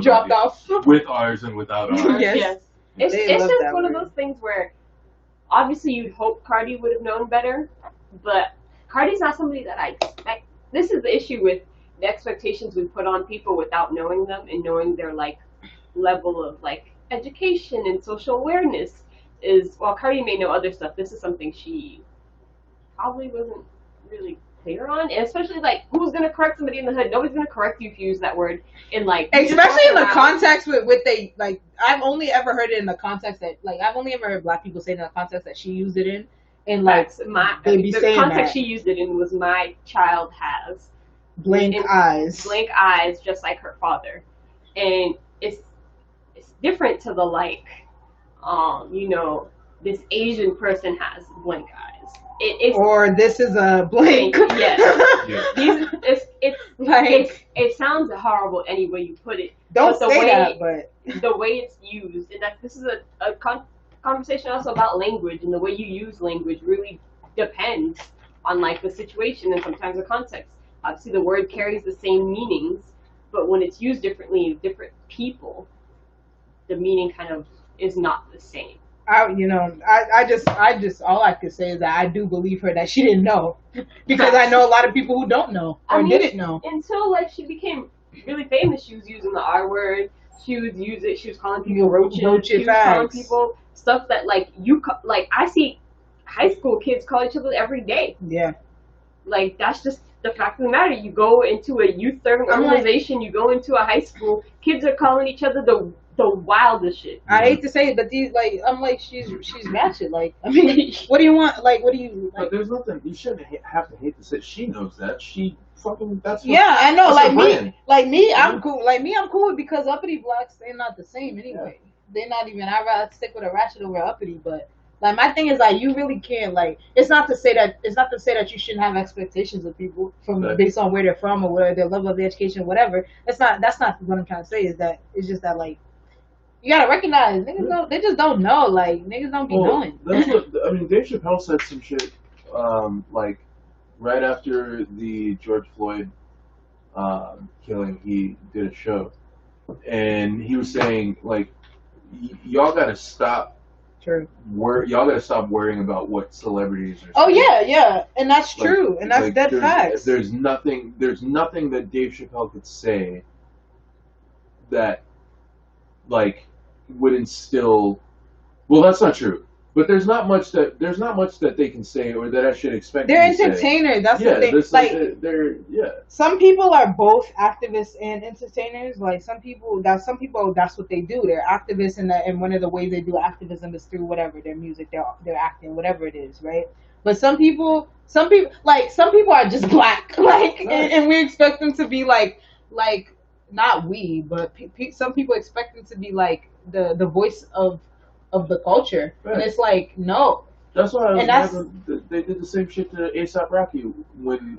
dropped off. With R's and without R's. Yes. It's just one word. of those things where obviously you'd hope Cardi would have known better, but Cardi's not somebody that I expect. This is the issue with the expectations we put on people without knowing them and knowing their like level of like education and social awareness. Is while Cardi may know other stuff, this is something she probably wasn't really clear on, and especially like who's gonna correct somebody in the hood? Nobody's gonna correct you if you use that word in like, especially in the context with they like. I've only ever heard it in the context that like I've only ever heard black people say it in the context that she used it in, and like the context she used it in was my child has blank eyes, just like her father, and it's different to the like, you know, this Asian person has blank eyes. Or this is a blank. Yes. Yeah. It's like it sounds horrible any way you put it. Don't say that, but the way it's used, and that this is a conversation also about language, and the way you use language really depends on like the situation and sometimes the context. Obviously, the word carries the same meanings, but when it's used differently in different people, the meaning kind of is not the same. I just all I could say is that I do believe her that she didn't know, because I know a lot of people who don't know or didn't know until like she became really famous. She was using the R word. She was calling people roaches. She was calling people stuff that like I see high school kids call each other every day. Yeah, like that's just the fact of the matter. You go into a youth serving organization, you go into a high school, kids are calling each other the wildest shit. I hate to say it, but these like I'm like she's ratchet. Like I mean, what do you want? Like what do you? Like, but there's nothing you shouldn't have to hate to say. She knows that. She fucking that's. Yeah, I know. Like me, I'm cool. Like me, I'm cool with because uppity blacks they're not the same anyway. Yeah. They're not even. I'd rather stick with a ratchet over uppity, but. Like my thing is like you really can't like it's not to say that you shouldn't have expectations of people from based on where they're from or where their level of education, whatever. That's not what I'm trying to say. Is that it's just that like you gotta recognize niggas they just don't know. Like niggas don't be knowing. That's what I mean. Dave Chappelle said some shit like right after the George Floyd killing. He did a show and he was saying like y'all gotta stop. True. Y'all gotta stop worrying about what celebrities are saying. Oh yeah, and that's true, and that's dead facts. There's nothing that Dave Chappelle could say that like would instill. Well, that's not true. But there's not much that they can say or that I should expect. They're entertainers. That's the thing. They're Some people are both activists and entertainers. Like some people, that's what they do. They're activists, and one of the ways they do activism is through whatever their music, their acting, whatever it is, right? But some people are just black, like, and we expect them to be like not we, but some people expect them to be like the voice of the culture, right. And it's like no. That's why they did the same shit to A$AP Rocky when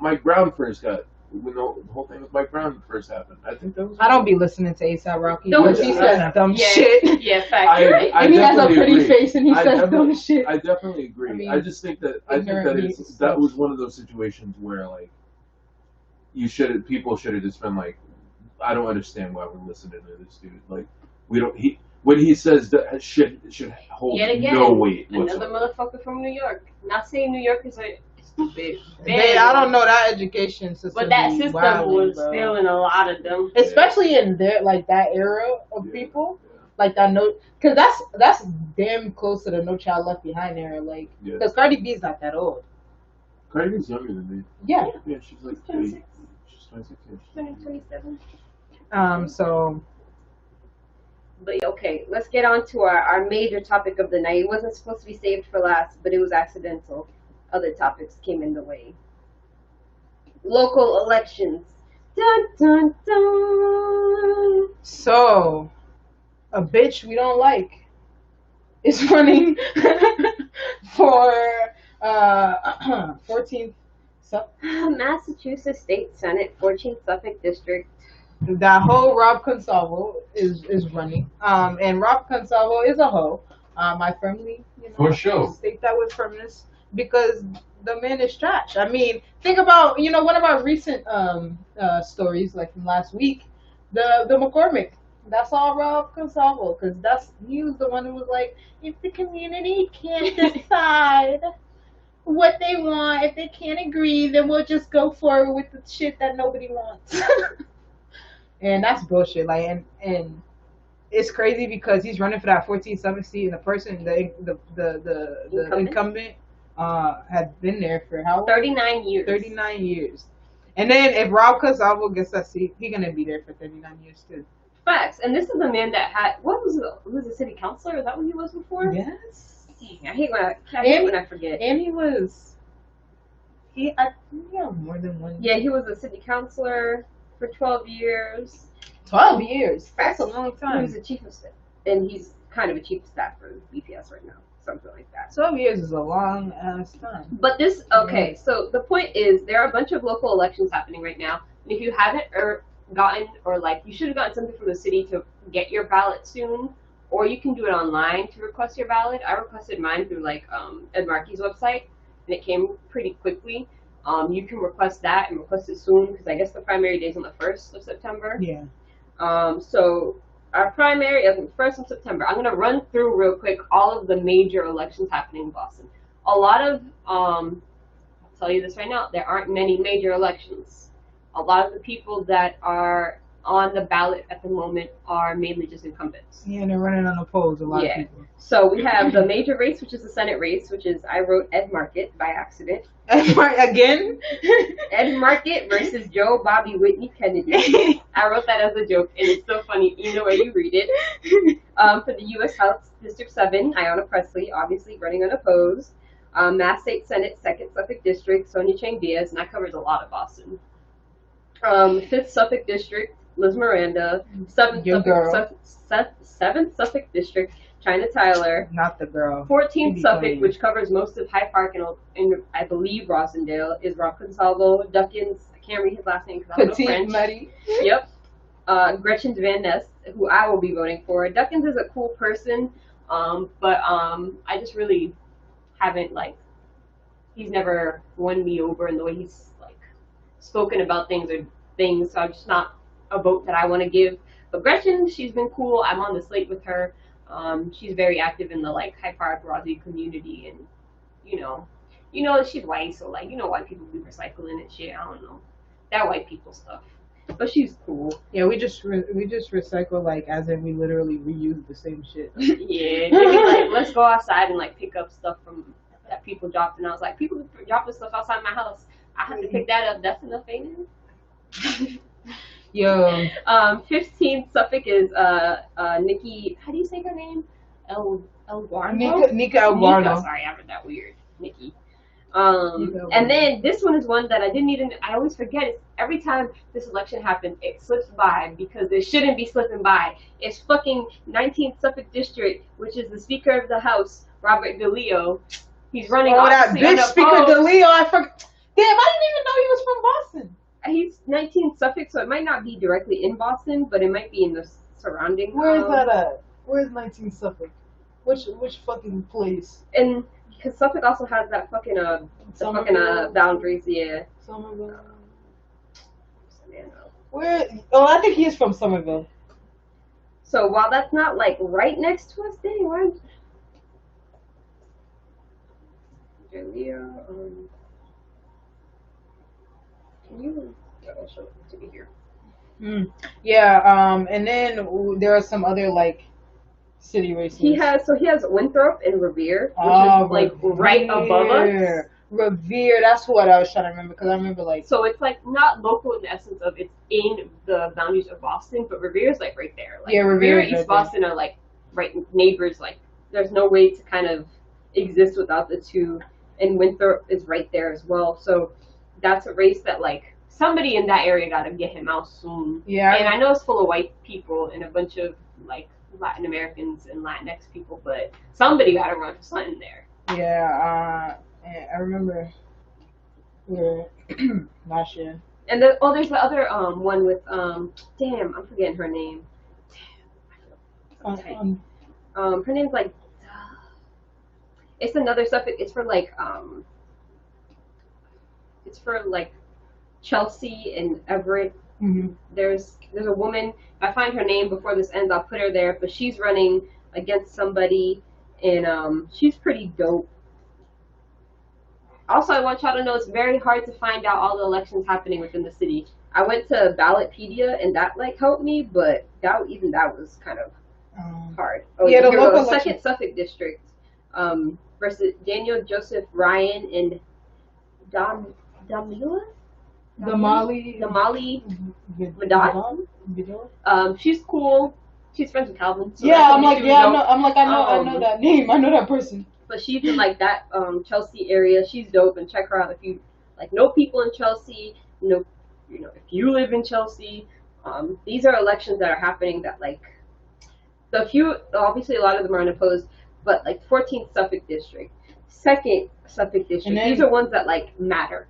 Mike Brown first got when the whole thing with Mike Brown first happened. I think that was. I don't be listening to A$AP Rocky because he says dumb shit. Yeah, fact. And he has a pretty face and he says dumb shit. I definitely agree. I just think that that was one of those situations where like people should have just been like, I don't understand why we're listening to this dude. Like when he says that should hold no weight whatsoever. Another motherfucker from New York. Not saying New York is stupid. I don't know that education system. But that system was failing a lot of them. Especially in their like that era of people. Like that because that's damn close to the No Child Left Behind era. Like because Cardi B's not that old. Cardi B's younger than me. Yeah. Yeah, she's like 26. She's 26. She's 27. So. But okay, let's get on to our major topic of the night. It wasn't supposed to be saved for last, but it was accidental. Other topics came in the way. Local elections. Dun, dun, dun. So, a bitch we don't like is running for 14th So Massachusetts State Senate, 14th Suffolk District. that whole Rob Consalvo is running. And Rob Consalvo is a hoe. I firmly, For sure. state that with firmness because the man is trash. I mean, think about one of our recent stories like from last week, the McCormick. That's all Rob Consalvo because he was the one who was like, if the community can't decide what they want, if they can't agree, then we'll just go forward with the shit that nobody wants. And that's bullshit. Like, and it's crazy because he's running for that 14th Suffolk seat, and the person, the incumbent, had been there for how long? 39 years. 39 years. And then if Rob Consalvo gets that seat, he's gonna be there for 39 years too. Facts. And this is the man that had he was a city councilor? Is that what he was before? Yes. Dang, I hate when I forget. And he had more than one. Yeah, he was a city councilor for 12 years. 12 years. That's a long He time. was the chief of staff, and he's kind of a chief of staff for BPS right now, something like that. 12 years is a long ass time. But so the point is there are a bunch of local elections happening right now, and if you haven't you should have gotten something from the city to get your ballot soon, or you can do it online to request your ballot. I requested mine through Ed Markey's website, and it came pretty quickly. You can request that and request it soon because I guess the primary day is on the 1st of September. Yeah. So our primary is on the 1st of September. I'm going to run through real quick all of the major elections happening in Boston. A lot of, I'll tell you this right now, there aren't many major elections. A lot of the people that are on the ballot at the moment are mainly just incumbents. Yeah, and they're running unopposed, a lot of people. So we have the major race, which is the Senate race, which is, I wrote Ed Market by accident. Again? Ed Market versus Joe Bobby Whitney Kennedy. I wrote that as a joke, and it's so funny either way you read it. For the U.S. House District 7, Ayanna Pressley, obviously running unopposed. Mass State Senate, 2nd Suffolk District, Sonia Chang Diaz, and that covers a lot of Boston. 5th Suffolk District, Liz Miranda. 7th Suffolk District, China Tyler. Not the girl. 14th Suffolk, which covers most of Hyde Park and I believe Rosendale, is Rob Consalvo. Duckins, I can't read his last name because I don't know French. Muddy. Yep. Gretchen Van Ness, who I will be voting for. Duckins is a cool person, but I just really haven't, he's never won me over in the way he's, spoken about things, so I'm just not a vote that I want to give. But Gretchen, she's been cool. I'm on the slate with her. She's very active in the Hyde Park, Rossi community, and she's white, so white people be recycling and shit. I don't know that white people stuff, but she's cool. Yeah, we just recycle as in we literally reuse the same shit. Yeah, maybe let's go outside and pick up stuff from that people dropped, and I was like, people dropping stuff outside my house. I have to pick that up. That's enough, ain't it? Yo. 15th Suffolk is Nikki. How do you say her name? El Guarno? Nika El Guarno. Sorry, I read that weird. Nikki. And then this one is one that I always forget. It's every time this election happens, it slips by because it shouldn't be slipping by. It's fucking 19th Suffolk District, which is the Speaker of the House, Robert DeLeo. He's running. Oh, that bitch Speaker DeLeo. I forgot. Damn, I didn't even know he was from Boston. He's 19th Suffolk, so it might not be directly in Boston, but it might be in the surrounding. Where is that at? Where is 19th Suffolk? Which fucking place? And because Suffolk also has that fucking boundaries, yeah. Somerville. Where? Oh, I think he is from Somerville. So while that's not right next to us, dang, where? Can you show it to me here? Yeah, and then there are some other city races. He has Winthrop and Revere, which is right above us. Revere, that's what I was trying to remember because I remember So it's not local in the essence of it's in the boundaries of Boston, but Revere is right there. Yeah, Revere and East Boston are right neighbors. There's no way to kind of exist without the two, and Winthrop is right there as well. So that's a race that somebody in that area got to get him out soon. Yeah, and I know it's full of white people and a bunch of Latin Americans and Latinx people, but somebody got to run for something there. Yeah, I remember Yeah. Last year. And there's the other one with damn, I'm forgetting her name. Her name's like it's another suffix. It's for like Chelsea and Everett. Mm-hmm. There's a woman. If I find her name before this ends, I'll put her there. But she's running against somebody, and she's pretty dope. Also, I want y'all to know it's very hard to find out all the elections happening within the city. I went to Ballotpedia, and that like helped me, but that was kind of hard. Oh, yeah, the local second Suffolk district versus Daniel Joseph Ryan and Damila. Damali Madat. She's cool. She's friends with Calvin. So yeah, I know that name. I know that person. But she's in like that Chelsea area. She's dope, and check her out if you like know people in Chelsea. If you live in Chelsea. These are elections that are happening that like obviously a lot of them are unopposed, but like 14th Suffolk district, 2nd Suffolk district. Then, these are ones that like matter.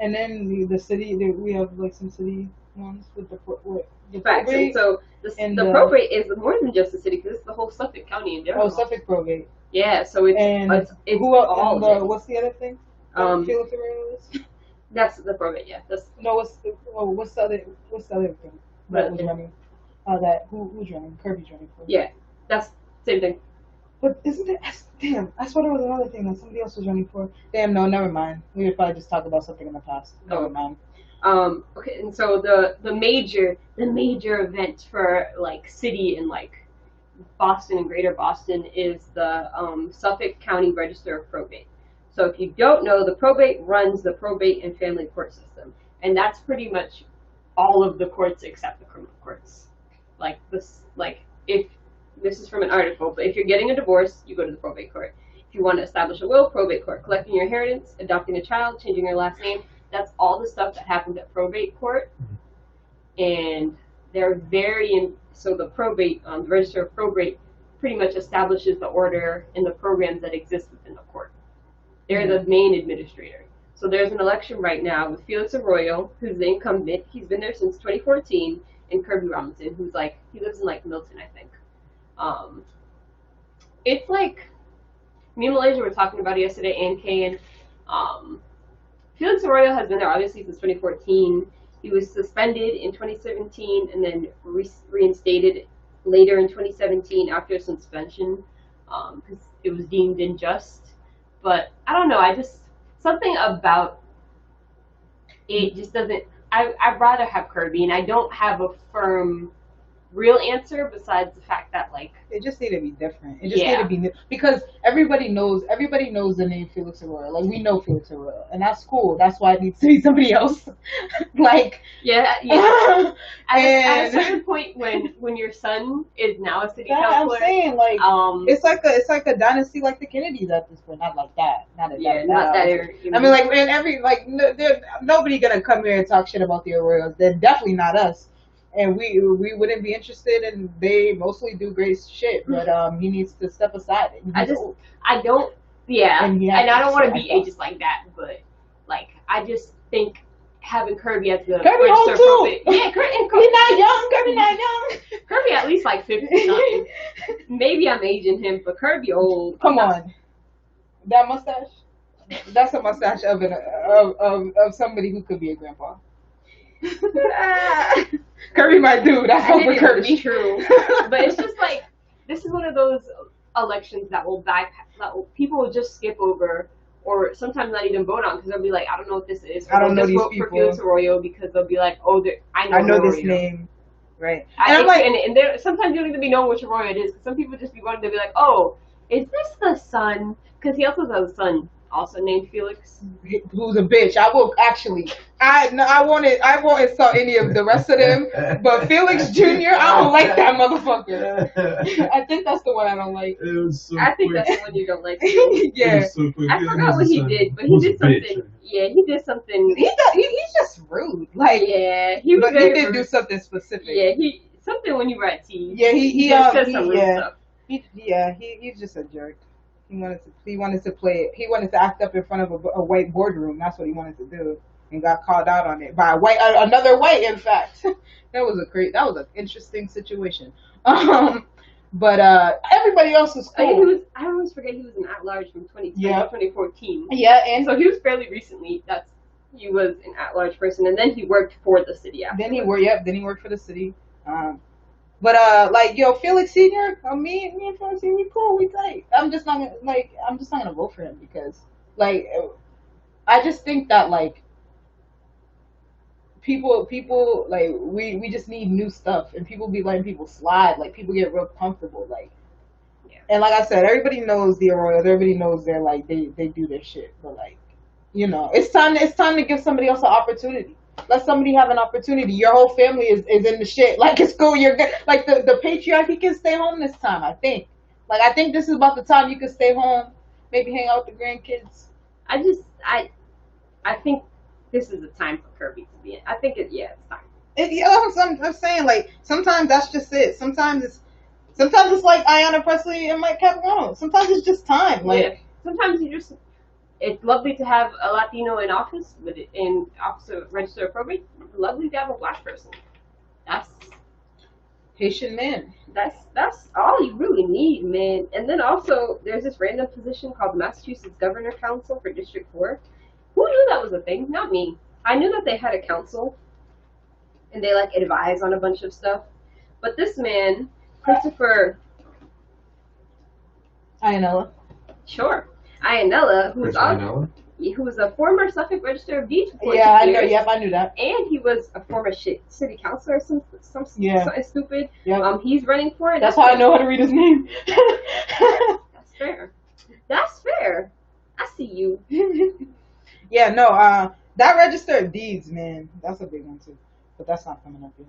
And then the city, we have like some city ones with the facts. probate. And so the probate is more than just the city because it's the whole Suffolk County in general. Oh, Suffolk probate. Yeah, so it's who all what's the other thing? Felix Arroyo. That's the probate. Yeah, what's the other thing that was running? Who's running? Kirby's running for. Yeah, that's same thing. But isn't it? Damn, I swear there was another thing that somebody else was running for. Damn, no, never mind. We would probably just talk about something in the past. Never mind. Okay, and so the major event for like city and like Boston and Greater Boston is the Suffolk County Register of Probate. So if you don't know, the probate runs the probate and family court system, and that's pretty much all of the courts except the criminal courts. If this is from an article, but if you're getting a divorce, you go to the probate court. If you want to establish a will, probate court. Collecting your inheritance, adopting a child, changing your last name, that's all the stuff that happens at probate court. And they're so the probate, the Register of Probate pretty much establishes the order and the programs that exist within the court. They're the main administrator. So there's an election right now with Felix Arroyo, who's the incumbent. He's been there since 2014, and Kirby Robinson, who's like, he lives in like Milton, I think. It's like, me and Malaysia were talking about it yesterday, and Kay, and Felix Arroyo has been there obviously since 2014. He was suspended in 2017 and then reinstated later in 2017 after a suspension because it was deemed unjust. But I don't know, something about it just doesn't, I'd rather have Kirby, and I don't have a firm real answer besides the fact that like it just need to be different. It just need to be because everybody knows the name Felix Arroyo. Like we know Felix Arroyo, and that's cool. That's why it needs to be somebody else. Like at a certain point when your son is now a city councilor, I'm saying like it's like a dynasty like the Kennedys at this point. Not like that. Not that era. I mean, like in nobody gonna come here and talk shit about the Arroyos. They're definitely not us. And we wouldn't be interested, and they mostly do great shit. But he needs to step aside. I don't want to be ageist like that. But like, I just think having Kirby as the register probate. Yeah, Kirby not young. Kirby not young. Kirby at least like 50. Maybe I'm aging him, but Kirby old. Come on, that mustache. That's a mustache of somebody who could be a grandpa. Kirby my dude. That's for Kirby. True, but it's just like this is one of those elections that people will just skip over, or sometimes not even vote on because they'll be like, I don't know what this is. Or I don't know just these vote people. For Felix Arroyo because they'll be like, oh, I know this name, right? And I'm like, and sometimes you don't even know which Arroyo it is. Cause some people just be wanting to be like, oh, is this the son? Because he also has a son. Also named Felix, who's a bitch. I will actually. I won't insult any of the rest of them, but Felix Jr. I don't like that motherfucker. I think that's the one I don't like. It was so I think quick. that's the one you don't like. Too. Yeah, so I forgot what he did, but he did something. Bitch. Yeah, he did something. He's just rude. Like he did do something specific. Yeah, something when you were at T. Yeah, he said some rude stuff. He's just a jerk. He wanted to play it. He wanted to act up in front of a white boardroom. That's what he wanted to do, and got called out on it by a white, another white, in fact. That was an interesting situation. But everybody else was cool. I always forget he was an at-large from 2010 to Yeah. 2014. Yeah, and So he was fairly recently. He was an at-large person, and then he worked for the city afterwards. then he worked for the city. But like, yo, Felix Senior, me and Felix Senior, we cool, we tight. I'm just not gonna vote for him because, like, I just think that, like, people like, we just need new stuff, and people be letting people slide. Like, people get real comfortable, like. Yeah. And like I said, everybody knows the Royals. Everybody knows they're like they do their shit. But, like, you know, it's time to give somebody else an opportunity. Let somebody have an opportunity. Your whole family is in the shit. Like, it's cool. You're good. Like, the patriarchy can stay home this time, I think. Like, I think this is about the time you can stay home, maybe hang out with the grandkids. I think this is the time for Kirby to be in. I think it's time. I'm saying, like, sometimes that's just it. Sometimes it's like Ayanna Presley and Mike Capuano. Sometimes it's just time. Like, Yeah. Sometimes it's lovely to have a Latino in office, in office of register of probate. It's lovely to have a black person. That's Haitian men. That's all you really need, man. And then also, there's this random position called Massachusetts Governor Council for District 4. Who knew that was a thing? Not me. I knew that they had a council, and they, like, advise on a bunch of stuff. But this man, Christopher Ianella. Ianella, who was a former Suffolk Register of Deeds for 14 I know. years, Yep, I knew that. and he was a former city councilor or something stupid. Yep. He's running for it. That's how I know how to read his name. That's fair. That's fair. I see you. Yeah, no, that Register of Deeds, man, that's a big one too. But that's not coming up yet.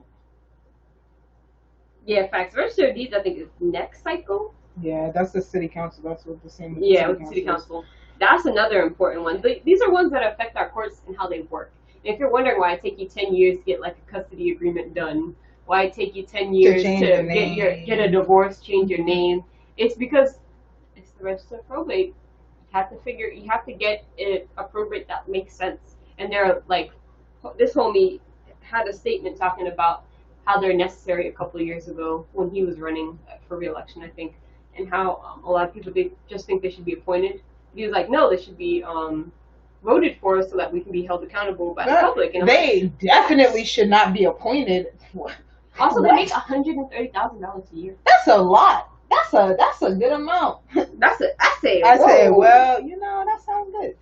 Yeah, facts. Register of Deeds, I think, is next cycle. Yeah, that's the city council. That's what the same. With Yeah, with the city council. That's another important one. These are ones that affect our courts and how they work. And if you're wondering why it take you 10 years to get, like, a custody agreement done, why it take you 10 years to get a divorce, change your name, it's because it's the Register of Probate. You have to get it a probate that makes sense. And they're like, this homie had a statement talking about how they're necessary a couple of years ago when he was running for re-election, I think, and how a lot of people just think they should be appointed. He was like, no, they should be voted for so that we can be held accountable by the public. And they definitely should not be appointed. Also, they make $130,000 a year. That's a lot. That's a good amount. I say, well, you know, that sounds good.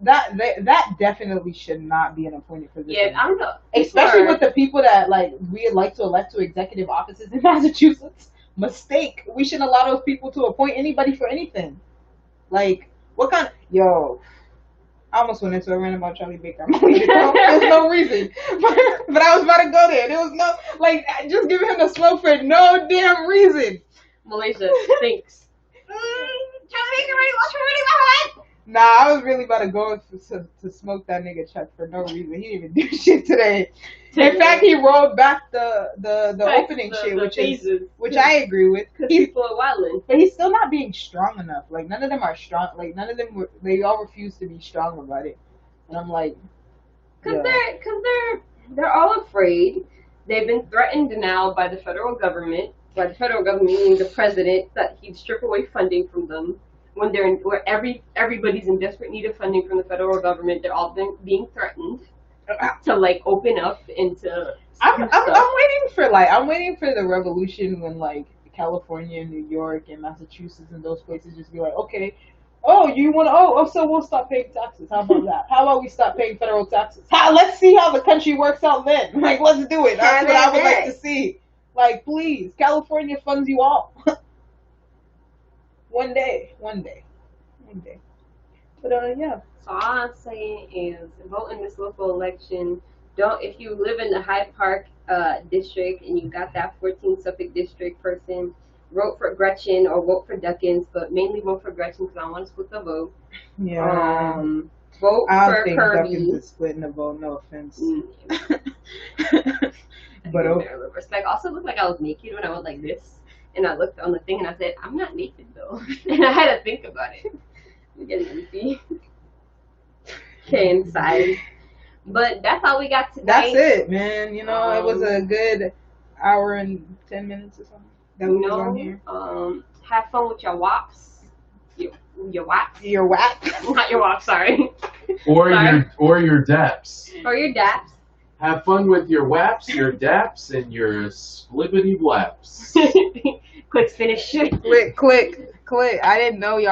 That definitely should not be an appointed position. Yeah, I don't know. Especially with the people that, like, we like to elect to executive offices in Massachusetts. Mistake. We shouldn't allow those people to appoint anybody for anything. Like, what kind of... Yo, I almost went into a rant about Charlie Baker. There's no reason. But I was about to go there. There was no... Like, just giving him the smoke for no damn reason. Malaysia thinks. Charlie Baker, Nah, I was really about to go to smoke that nigga Chuck for no reason. He didn't even do shit today. In fact, he rolled back the opening shit, which I agree with. Because people are wilding. But he's still not being strong enough. Like, none of them are strong. Like, they all refuse to be strong about it. And I'm like, Because they're all afraid. They've been threatened now by the federal government. By the federal government meaning the president, that he'd strip away funding from them. Where everybody's in desperate need of funding from the federal government, they're all being threatened to, like, open up into. I'm waiting for the revolution when, like, California and New York and Massachusetts and those places just be like, okay, so we'll stop paying taxes. How about that? How about we stop paying federal taxes? Let's see how the country works out then. Like, let's do it. That's what I would like to see. Like, please, California funds you all. One day. But yeah. So all I'm saying is, vote in this local election. If you live in the Hyde Park district and you got that 14 Suffolk district person, vote for Gretchen or vote for Duckins, but mainly vote for Gretchen because I want to split the vote. Yeah. Vote I for don't think Kirby. Duckins is splitting the vote. No offense. But respect. Also, looked like I was naked when I went like this. And I looked on the thing and I said, I'm not naked though. And I had to think about it. I'm getting empty. Okay, inside. But that's all we got today. That's it, man. You know, it was a good hour and 10 minutes or something that we was on here. Have fun with your wops. Your wops. Your WAP. Not your wops, sorry. Or Sorry. your daps. Or your daps. Have fun with your waps, your daps, and your splibbity blaps. Click finish. Click. I didn't know y'all